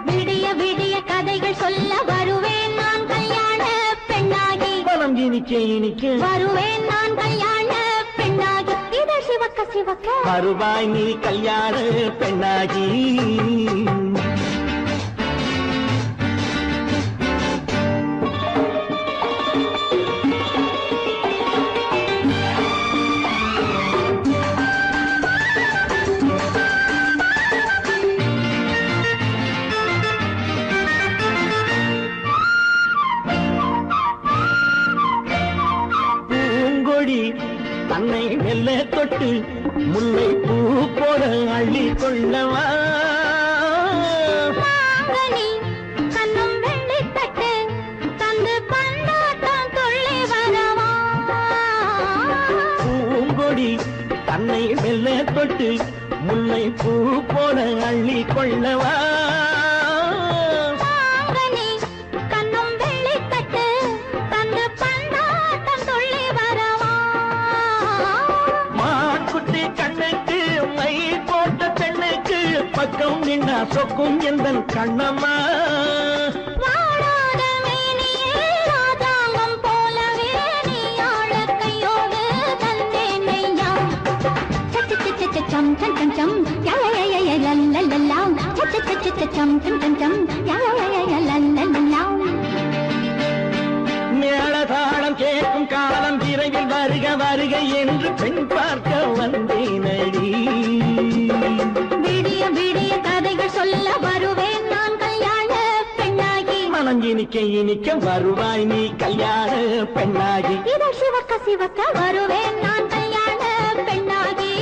S3: விடிய விடிய கதைகள் சொல்ல வருவேன் நான் கல்யாண பெண்ணாகி.
S2: மனம் இனிக்க இனிக்க
S3: வருவேன் நான் கல்யாண பெண்ணாகி. இது சிவக்க சிவக்க
S2: வருவாய் நீ கல்யாண பெண்ணாகி. தன்னை மெல்ல தொட்டு முல்லை பூ போல அள்ளி கொள்ளவா.
S3: கண்ணும் வெள்ளி தட்டு தந்து பந்தாட்டம் துள்ளி வரவா.
S2: பூங்கொடி தன்னை மெல்ல தொட்டு முல்லை பூ போல அள்ளி கொள்ளவா. பக்கம் நின்னா சொக்கும் எந்தன் கண்ணம்மா.
S3: வாழாத மேனியே ராஜாங்கம் போலவே நீ ஆழ கையோடு தந்தேன் ஐயா. சம் சம் சம் சம் லல்லல்லாம் சம் சம் சம் லல்லல்லாம்.
S2: மேளதாளம் கேட்கும் காலம் விரைவில் வருக வருக என்று பெண் பார்க்க வந்தேனடி.
S3: விடிய விடிய கதைகள் சொல்ல வருவேன் நான் கல்யாண பெண்ணாகி.
S2: மனம் இனிக்க இனிக்க வருவாய் நீ கல்யாண பெண்ணாகி.
S3: இது சிவக்க சிவக்க வருவேன் நான் கல்யாண பெண்ணாகி.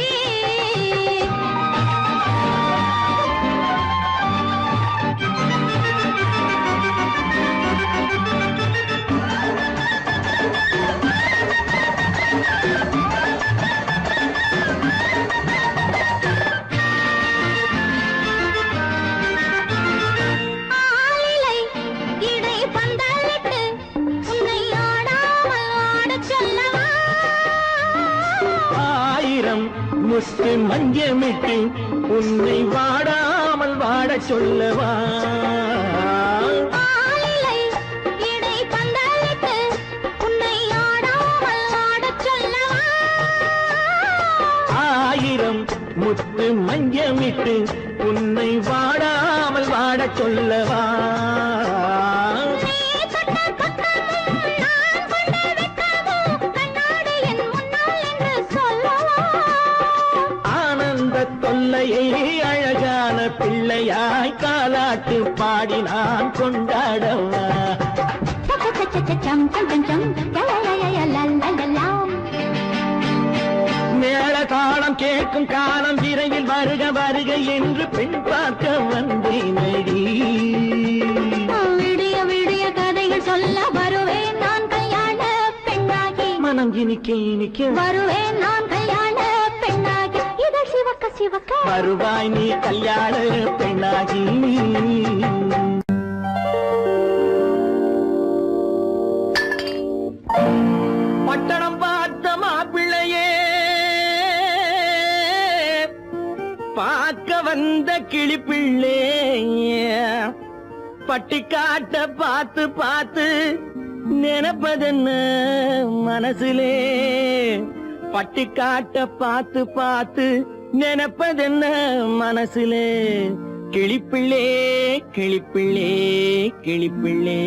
S2: முத்து மஞ்சமிட்டு உன்னை வாடாமல் வாட சொல்லவா. ஆயிரம் முத்து மஞ்சமிட்டு உன்னை வாடாமல் வாட சொல்லவா. தொல்லையை அழகான பிள்ளையாய் காலாட்டு பாடி நான் கொண்டாடவா. மேள தாளம் கேட்கும் காலம் விரைவில் வருக வருக என்று பெண் பார்க்க வந்தேனடி. இனிக்க இனிக்க
S3: வருவேன் நான் கல்யாண பெண்ணாகி இதழ் சிவக்க சிவக்க
S2: வருவாய் நீ கல்யாண பெண்ணாகி. பட்டணம் பார்த்த மாப்பிள்ளையே பார்க்க வந்த கிளிப்பிள்ளே பட்டிக்காட்ட பார்த்து பார்த்து நினைப்பதென்ன மனசுலே பட்டிக்காட்ட பார்த்து பார்த்து நினைப்பதென்ன மனசுலே கிளிப்பிள்ளே கிளிப்பிள்ளே கிளிப்பிள்ளே.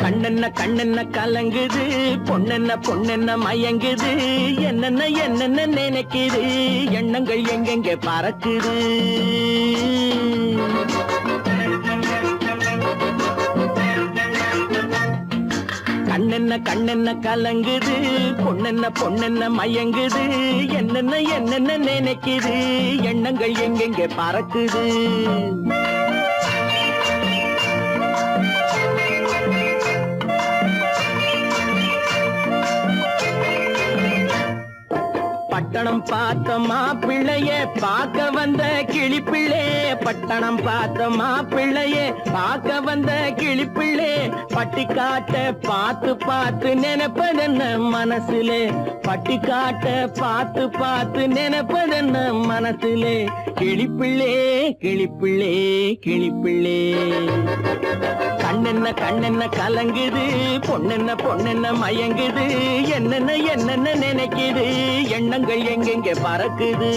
S2: கண்ணென்ன கண்ணென்ன கலங்குது பொண்ணென்ன பொண்ணென்ன மயங்குது என்னென்ன என்னென்ன நினைக்குது எண்ணங்கள் எங்கெங்க பறக்குது. கண்ணென்ன கண்ணென்ன கலங்குது பொண்ணென்ன பொண்ணென்ன மயங்குது என்னென்ன என்னென்ன நினைக்குது எண்ணங்கள் எங்கெங்க பறக்குது. பட்டணம் பார்த்த மாப்பிள்ளையே பார்க்க வந்த கிளிப்பிள்ளே பட்டணம் பார்த்த மாப்பிள்ளையே பார்க்க வந்த கிளிப்பிள்ளே பட்டிக்காட்ட பார்த்து பார்த்து நினைப்பதென்ன மனசுலே பட்டிக்காட்ட பார்த்து பார்த்து நினைப்பதென்ன மனசுலே கிளிப்பிள்ளே கிளிப்பிள்ளே கிளிப்பிள்ளே. கண்ணென்ன கண்ணென்ன கலங்குது பொண்ணென்ன பொண்ணென்ன மயங்குது என்னென்ன என்னென்ன நினைக்குது எண்ணங்கள் எங்கெங்க பறக்குது.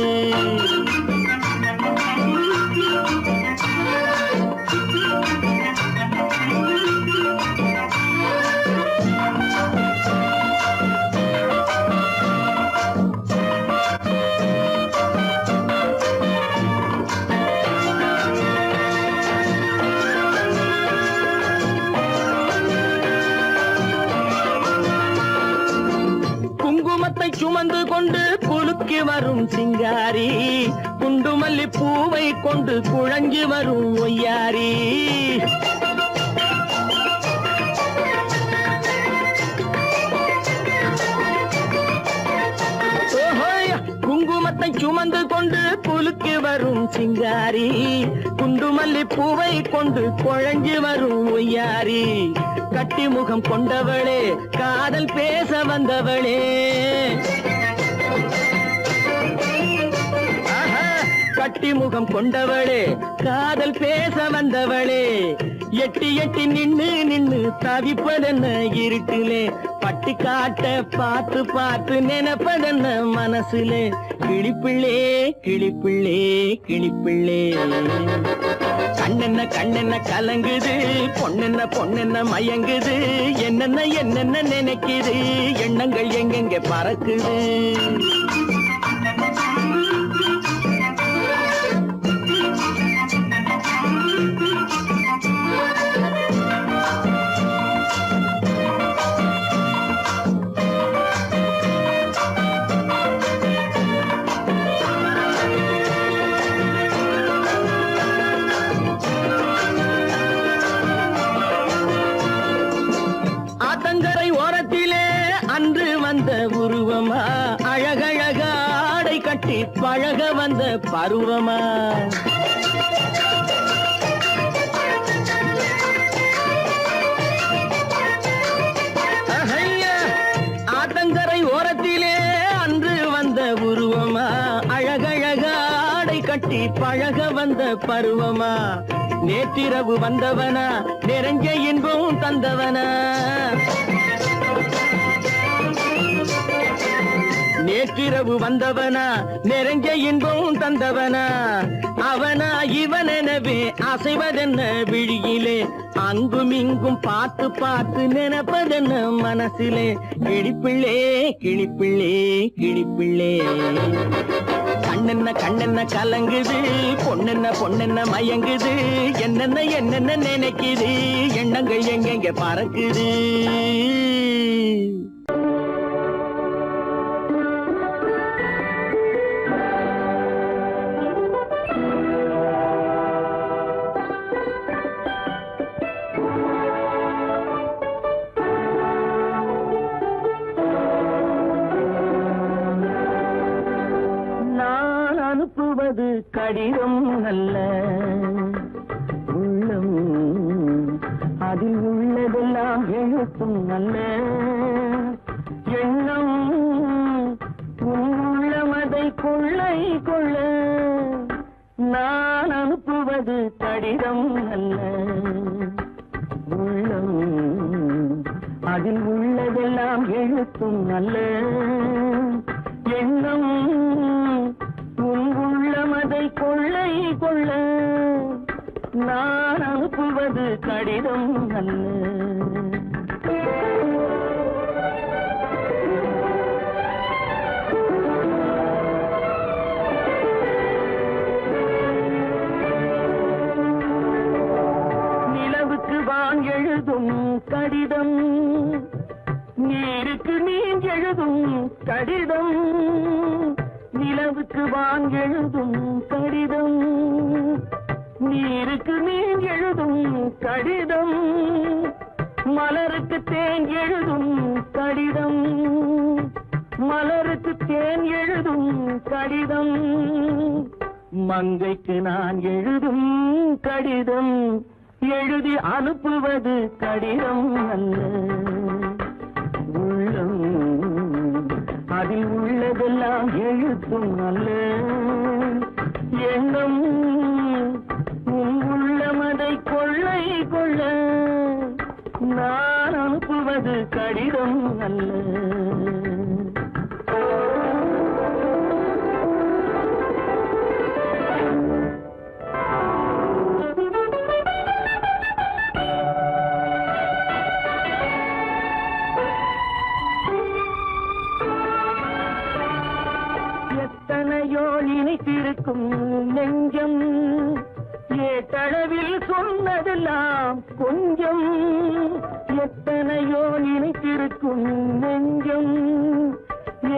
S2: குங்குமத்தை சுமந்து கொண்டு குலுக்கி வரும் சிங்காரி குண்டுமல்லி பூவை கொண்டு குழஞ்சி வரும் ஒய்யாரி. குங்குமத்தை சுமந்து கொண்டு குலுக்கி வரும் சிங்காரி குண்டுமல்லி பூவை கொண்டு குழஞ்சி வரும் ஒய்யாரி. கட்டி முகம் கொண்டவளே காதல் பேச வந்தவளே கட்டி முகம் கொண்டவளே காதல் பேச வந்தவளே எட்டி எட்டி நின்னு நின்னு தவிப்பதென்ன இருட்டிலே பட்டிக்காட்ட பார்த்து பார்த்து நினைப்பதென்ன மனசுலே கிளிப்பிள்ளே கிளிப்பிள்ளே கிளிப்பிள்ளே. கண்ணென்ன கண்ணென்ன கலங்குது பொண்ணென்ன பொண்ணென்ன மயங்குது என்னென்ன என்னென்ன நினைக்குது எண்ணங்கள் எங்கெங்க பறக்குது. ஆத்தங்கரை ஓரத்திலே அன்று வந்த உருவமா அழகழக ஆடை கட்டி பழக வந்த பருவமா. ஆத்தங்கரை ஓரத்திலே அன்று வந்த உருவமா அழகழக ஆடை கட்டி பழக வந்த பருவமா. நேற்றிரவு வந்தவனா நிறைஞ்ச இன்பம் தந்தவனா நேற்றிரவு வந்தவனா நிறைஞ்ச இன்பம் தந்தவனா அவனா இவனெனவே அசைவதென்ன விழியிலே அங்கும் இங்கும் பார்த்து பார்த்து நினைப்பதென்ன மனசிலே கிளிப்பிள்ளே கிளிப்பிள்ளே கிளிப்பிள்ளே. கண்ணென்ன கண்ணென்ன கலங்குது பொண்ணென்ன பொண்ணென்ன மயங்குது என்னென்ன என்னென்ன நினைக்குது எண்ணங்கள் எங்கெங்க பறக்குது. அனுப்புவது கடிதம் அல்ல உள்ளம் அதில் உள்ளதெல்லாம் எழுத்தும் அல்ல எண்ணம் உள்ளமதை கொள்ளை கொள்ள நான் அனுப்புவது கடிதம் அல்ல உள்ளம் அதில் உள்ளதெல்லாம் எழுத்தும் அல்ல எண்ணம் உள்ளமதை கொள்ளை கொள்ள நான் அனுப்புவது கடிதம் அல்ல எழுதும் கடிதம் நீருக்கு நீர் எழுதும் கடிதம் நிலவுக்கு வான் எழுதும் கடிதம் நீருக்கு நீர் எழுதும் கடிதம் மலருக்கு தேன் எழுதும் கடிதம் மலருக்கு தேன் எழுதும் கடிதம் மங்கைக்கு நான் எழுதும் கடிதம் எழுதி அனுப்புவது கடிதம் அல்ல உள்ளம் அதில் உள்ளதெல்லாம் எழுத்தும் அல்ல எண்ணம் உள்ளமதை கொள்ளை கொள்ள நான் அனுப்புவது கடிதம் அல்ல எத்தனையோ நினைத்திருக்கும் நெஞ்சம் ஏட்டளவில் சொன்னதெல்லாம் கொஞ்சம் எத்தனையோ நினைத்திருக்கும் நெஞ்சம்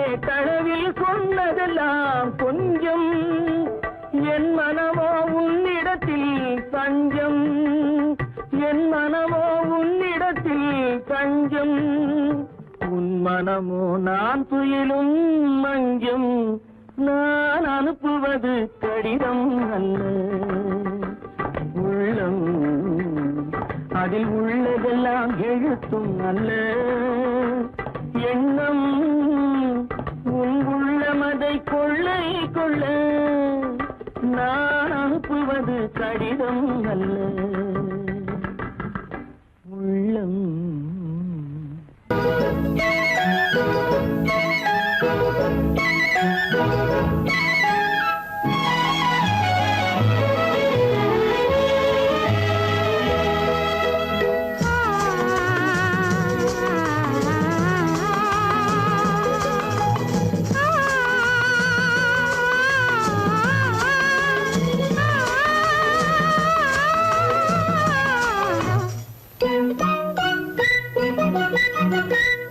S2: ஏட்டளவில் சொன்னதெல்லாம் கொஞ்சம் என் மனமோ உன்னிடத்தில் தஞ்சம் என் மனமோ உன்னிடத்தில் தஞ்சம் உன் மனமோ நான் துயிலும் மஞ்சம் நான் அனுப்புவது கடிதம் அல்ல உள்ளம் அதில் உள்ளதெல்லாம் எழுத்தும் அல்ல எண்ணம் உன் உள்ளமதை கொள்ளை கொள்ள நான் அனுப்புவது கடிதம் அல்ல உள்ளம்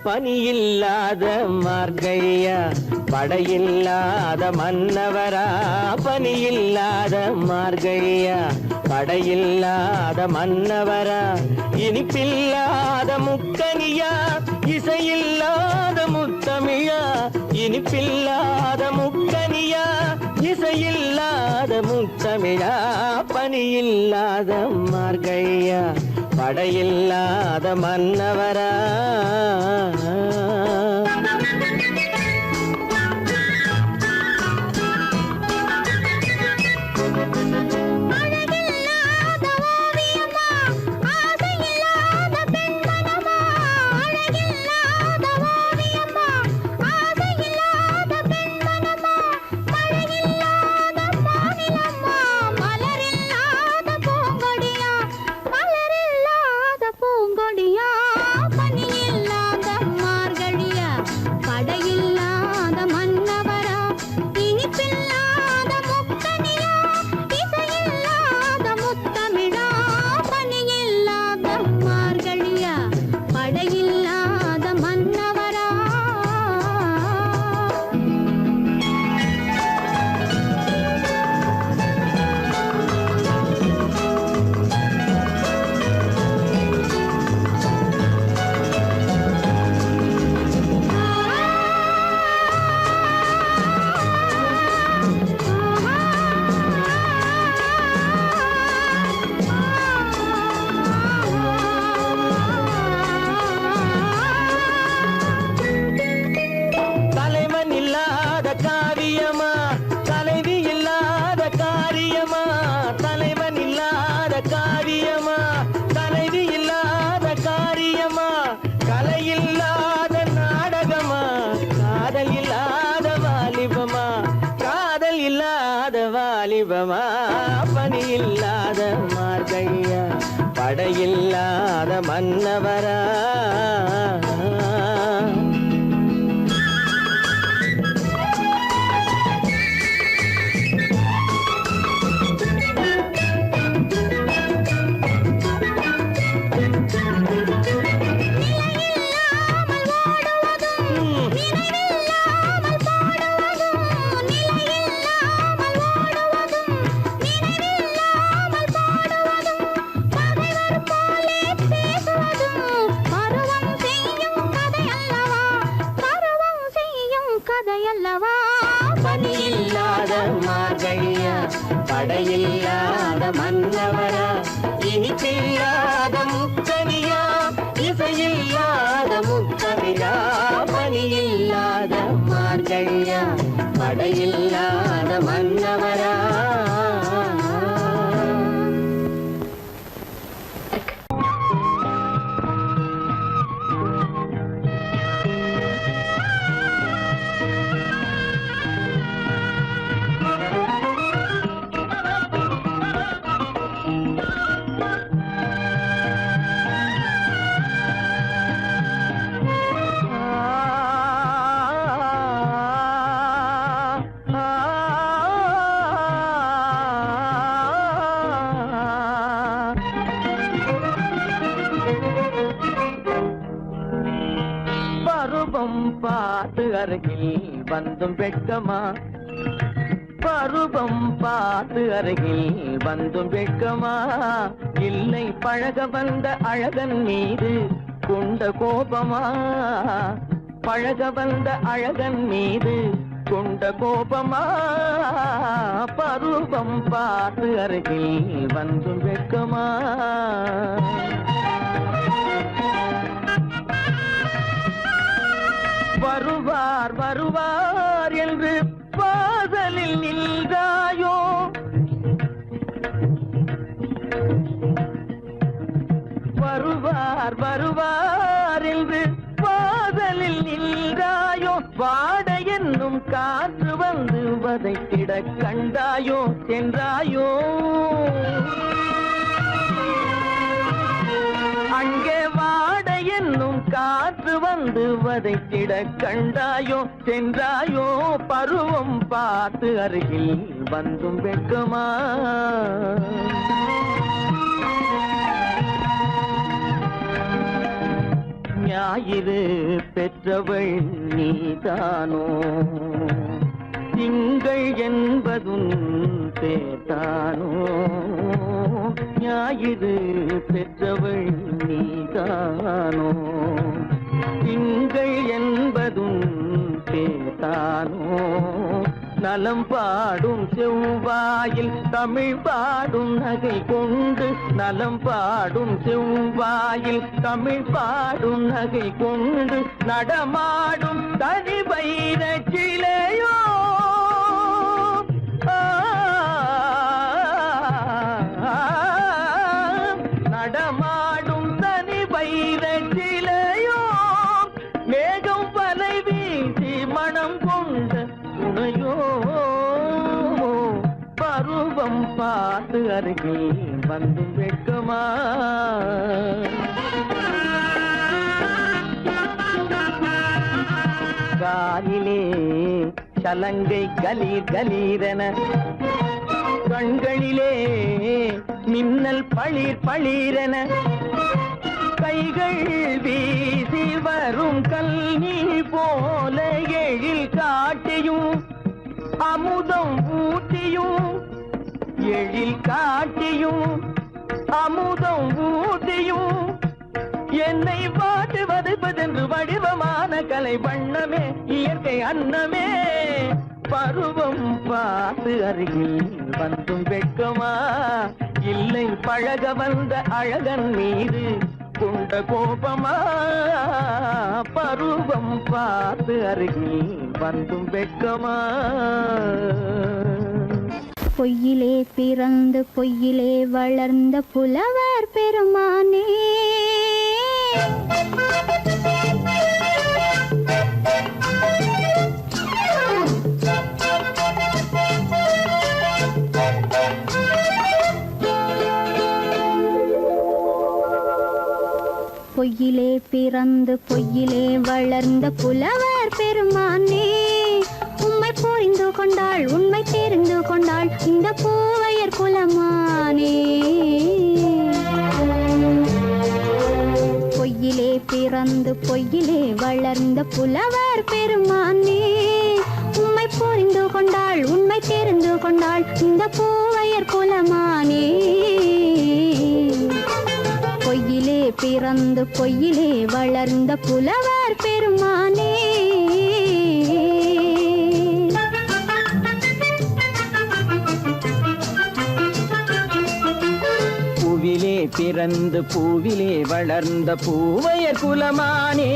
S2: பனியில்லாத மார்கழியா படையில்லாத மன்னவரா பனியில்லாத மார்கழியா படையில்லாத மன்னவரா இனிப்பில்லாத முக்கனியா இசையில்லாத முத்தமிழா இனிப்பில்லாத முக்கனியா இசையில்லாத முத்தமிழா பனியில்லாத மார்கழியா படையில்லாத மன்னவரா
S3: பனியில்லாத
S2: மன்னவரா பனியில்லாத மார்கழியா படையில்லாத மன்னவரா இனிப்பில்லாத முக்கனியா இசையில்லாத முக்கவிழா பனியில்லாத மார்கழியா படையில்லாத மன்னவரா பருவம் பார்த்து அருகில் வந்தும் வெட்கமா பருவம் பார்த்து அருகில் வந்தும் வெட்கமா இல்லை பழக வந்த அழகன் மீது கொண்ட கோபமா பழக வந்த அழகன் மீது கொண்ட கோபமா பருவம் பார்த்து அருகில் வந்தும் வெட்கமா வருவார் வருவார் என்று வாசலில் நின்றாயோ வருவார் வருவார் என்று வாசலில் நின்றாயோ வாட என்னும் காற்று வந்து வதைத்திட கண்டாயோ சென்றாயோ அங்கே வாட என்னும் காற்று வந்து வதைத்திட கண்டாயோ சென்றாயோ பருவம் பார்த்து அருகில் வந்தும் வெட்கமா ஞாயிறு பெற்றவள் நீதானோ திங்கள் என்பதும் பேத்தானோ ஞாயிறு பெற்றவள் நீதானோ திங்கள் என்பதும் பேத்தானோ நலம் பாடும் செவ்வாயில் தமிழ் பாடும் நகை கொண்டு நலம் பாடும் செவ்வாயில் தமிழ் பாடும் நகை கொண்டு நடமாடும் தனி வைர சிலையோ நடமாடும் தனி வைர சிலையோ மேகம் வலை வீசி மனம் கொண்ட துணையோ பருவம் பார்த்து அருகில் வந்து வெட்கமா காலிலே சலங்கை கலீர் கலீரென கண்களிலே மின்னல் பளிர் பளிரென கைகள் வீசி வரும் கல்வி போல எழில் காட்டியும் அமுதம் ஊட்டியும் எழில் காட்டியும் அமுதம் ஊட்டியும் என்னை பாட்டு வதைப்பதென்று வடிவமான கலை வண்ணமே இயற்கை அன்னமே பருவம் பார்த்து அருகில் வந்தும் வெட்கமா இல்லை பழக வந்த அழகன் மீது கொண்ட கோபமா பருவம் பார்த்து அருகில் வந்தும் வெட்கமா
S3: பொய்யிலே பிறந்து பொய்யிலே வளர்ந்த புலவர் பெருமானே பொய்யிலே பிறந்து பொய்யிலே வளர்ந்த புலவர் பெருமானே, உம்மை புரிந்து கொண்டாள் உண்மை தெரிந்து கொண்டாள் இந்த பூவையர் குலமானே. பொய்யிலே பிறந்து பொய்யிலே வளர்ந்த புலவர் பெருமானே, உம்மை புரிந்து கொண்டாள் உண்மை தெரிந்து கொண்டாள் இந்த பூவையர் குலமானே. பொய்யிலே பிறந்து பொய்யிலே வளர்ந்த புலவர் பெருமானே.
S2: பூவிலே பிறந்து பூவிலே வளர்ந்த பூவையர் குலமானே.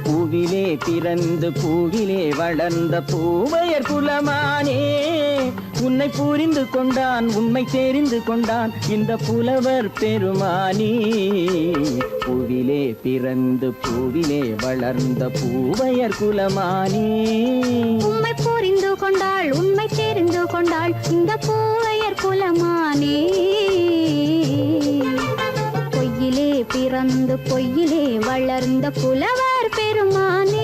S2: பூவிலே பிறந்து பூவிலே வளர்ந்த பூவையர் குலமானே, உன்னை புரிந்து கொண்டான் உண்மை தெரிந்து கொண்டான் இந்த புலவர் பெருமானே. பூவிலே பிறந்து பூவிலே வளர்ந்த பூவையர் குலமானே,
S3: உம்மை புரிந்து கொண்டாள் உண்மை தெரிந்து கொண்டாள் இந்த பூவையர் குலமானே. பொய்யிலே பிறந்து பொய்யிலே வளர்ந்த புலவர் பெருமானே.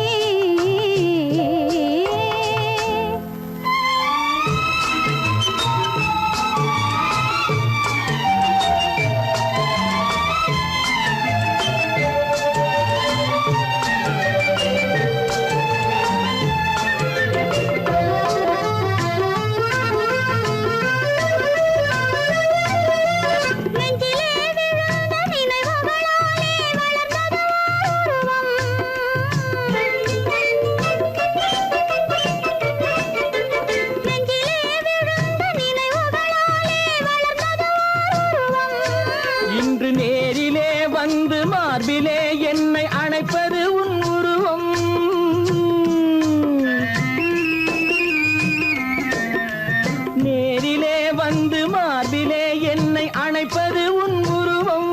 S2: இன்று நேரிலே வந்து மார்பிலே என்னை அணைப்பது உன் உருவம். நேரிலே வந்து மார்பிலே என்னை அணைப்பது உன் உருவம்.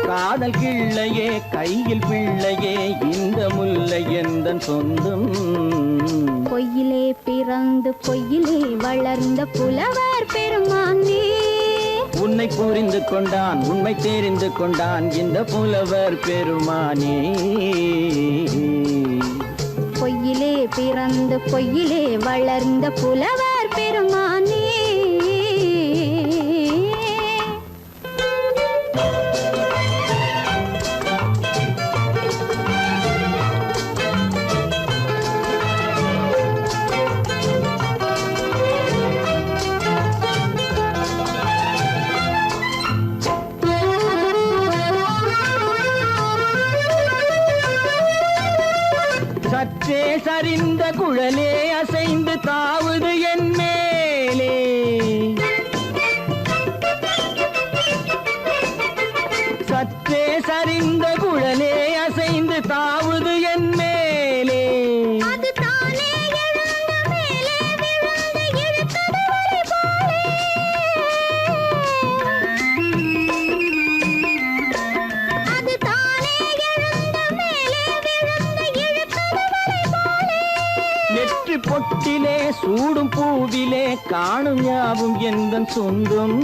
S2: காதல் கிள்ளையே கையில் பிள்ளையே இந்த முல்லை எந்தன் சொந்தம்.
S3: பொய்யிலே பிறந்து பொய்யிலே வளர்ந்த புலவர் பெருமானே,
S2: உன்னை புரிந்து கொண்டான் உண்மை தெரிந்து கொண்டான் இந்த புலவர் பெருமானே.
S3: பொய்யிலே பிறந்து பொய்யிலே வளர்ந்த புலவர் பெருமானே.
S2: சற்றே சரிந்த குழலே அசைந்து தாவுது என் மேலே. சற்றே சரிந்த குழலே அசைந்து தாவுது என் மேலே. நெற்றி பொட்டிலே சூடும் பூவிலே காணும் யாவும் எந்தன் சொந்தம்.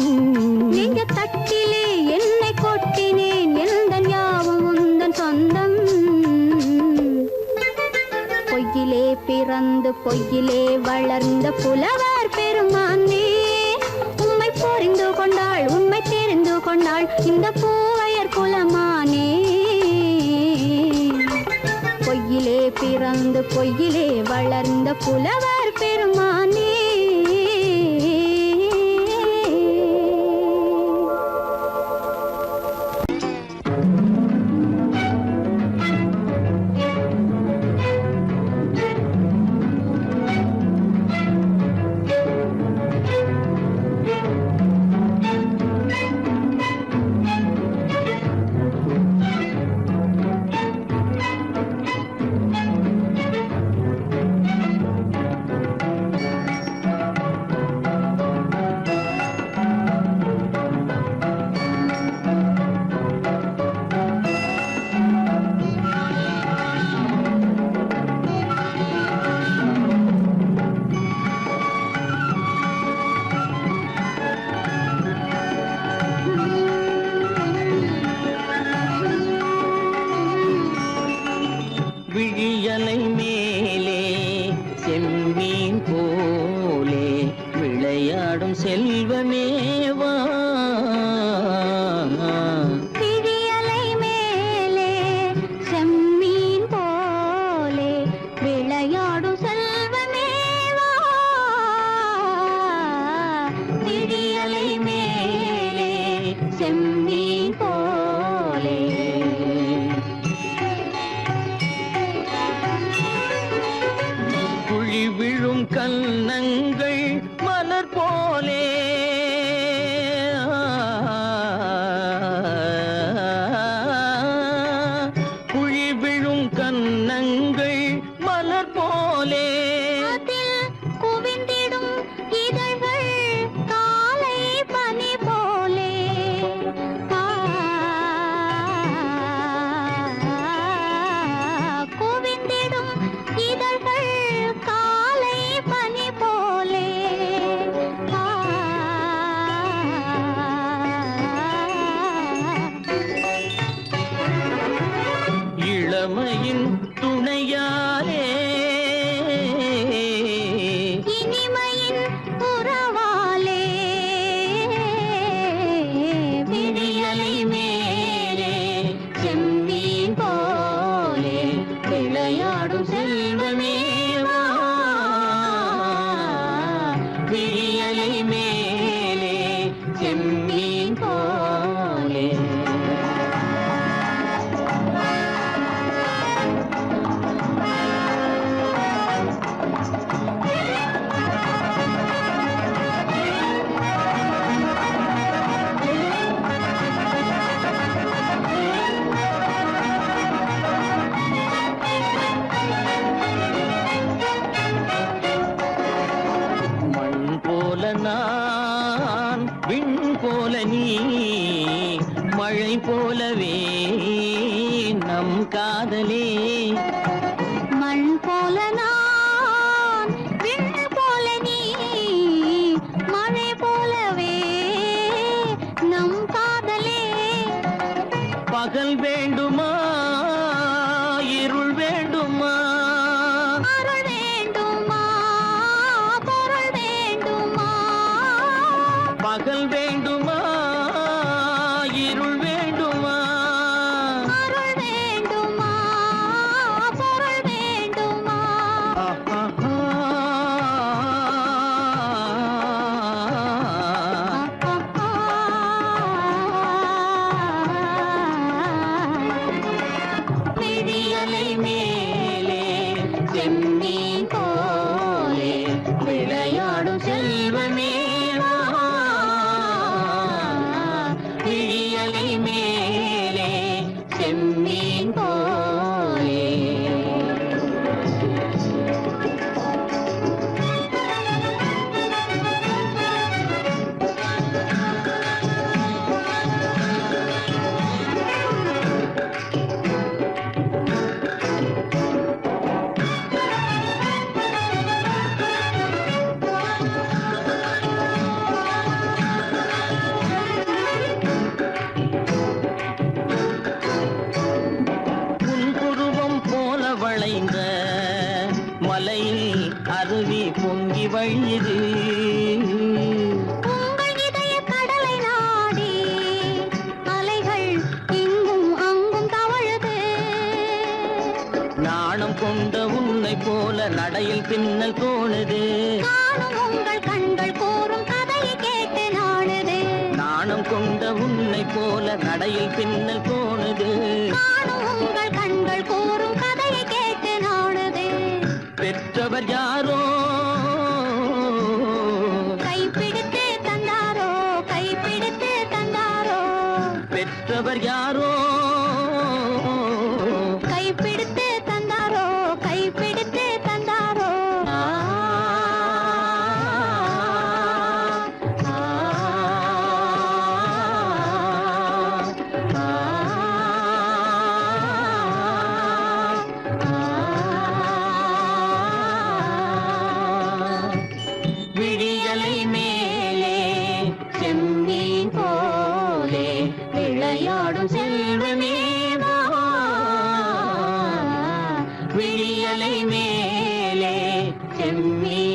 S3: நீங்க தட்டிலே என்னை கொட்டினேன் எந்தன் யாவும் உந்தன் சொந்தம். பொய்யிலே பிறந்து பொய்யிலே வளர்ந்த புலவர் பெருமானே, உம்மை புரிந்து கொண்டாள் உண்மை தெரிந்து கொண்டாள் இந்த பூவையர் குலமானே. பொய்யிலே பிறந்து பொய்யிலே வளர்ந்த புலவர் பெருமானே.
S2: செல்வமேவா
S3: விழியலை மேலே செம்மீன் போலே விளையாடும் செல்வமேவா விழியலை மேலே செம்மீன் போலே
S2: குழி விழும் கன்னங்கள் மலர் போலே குழி விழும் கன்னங்கள் மலர் போலே
S3: அதில் குவிந்திடும் இதழ்கள் காலை பனி போலே குவிந்திடும் இதழ்கள் காலை பனி போலே
S2: இளமையின் துணையாலே
S3: இனிமையின் உறவாலே விழியலை மேலே செம்மீன் போலே விளையாடும் செல்வமேவா
S2: விழியலை மேலே செம்மீன் போலே மண் போல நான் விண் போல நீ மழை போலவே நம் காதலே
S3: மண் போல நான் விண் போல நீ மழை போலவே நம் காதலே
S2: பகல் வேண்டுமா இருள் வேண்டுமா
S3: அருள் வேண்டுமா பொருள் வேண்டுமா
S2: பகல் வேண்டுமா இருள் வேண்டுமா
S3: அருள் வேண்டுமா பொருள் வேண்டுமா
S2: விழியலை மேலே செம்மீன் போலே விளையாடும் செல்வமேவா விழியலை மேலே செம்மீன் போலே உன் புருவம் போல வளைந்த மலையில் அருவி பொங்கி வழியுது
S3: உங்கள் இதய கடலை நாடி அலைகள் இங்கும் அங்கும் தவழுது
S2: நாணம் கொண்ட உன்னை போல நடையில் பின்னல் தோணுது
S3: காணும் உங்கள் கண்கள் கூறும் கதையை கேட்டு நாடுது
S2: நாணம் கொண்ட உன்னை போல நடையில் பின்னல் தோணுது
S3: காணும் உங்கள் கண்கள் கூறும் கதையை கேட்டு நாடுது
S2: பெற்றவர் யாரோ
S3: கைப்பிடித்து தந்தாரோ கைப்பிடித்து தந்தாரோ
S2: பெற்றவர் யாரோ
S3: கைப்பிடித்து தந்தாரோ கைப்பிடித்து தந்தாரோ
S2: ஆ, ஆ, ஆ, விழியலை மேலே செம்மீன் போலே விளையாடும் செல்வமேவா விழியலை மேலே செம்மீன்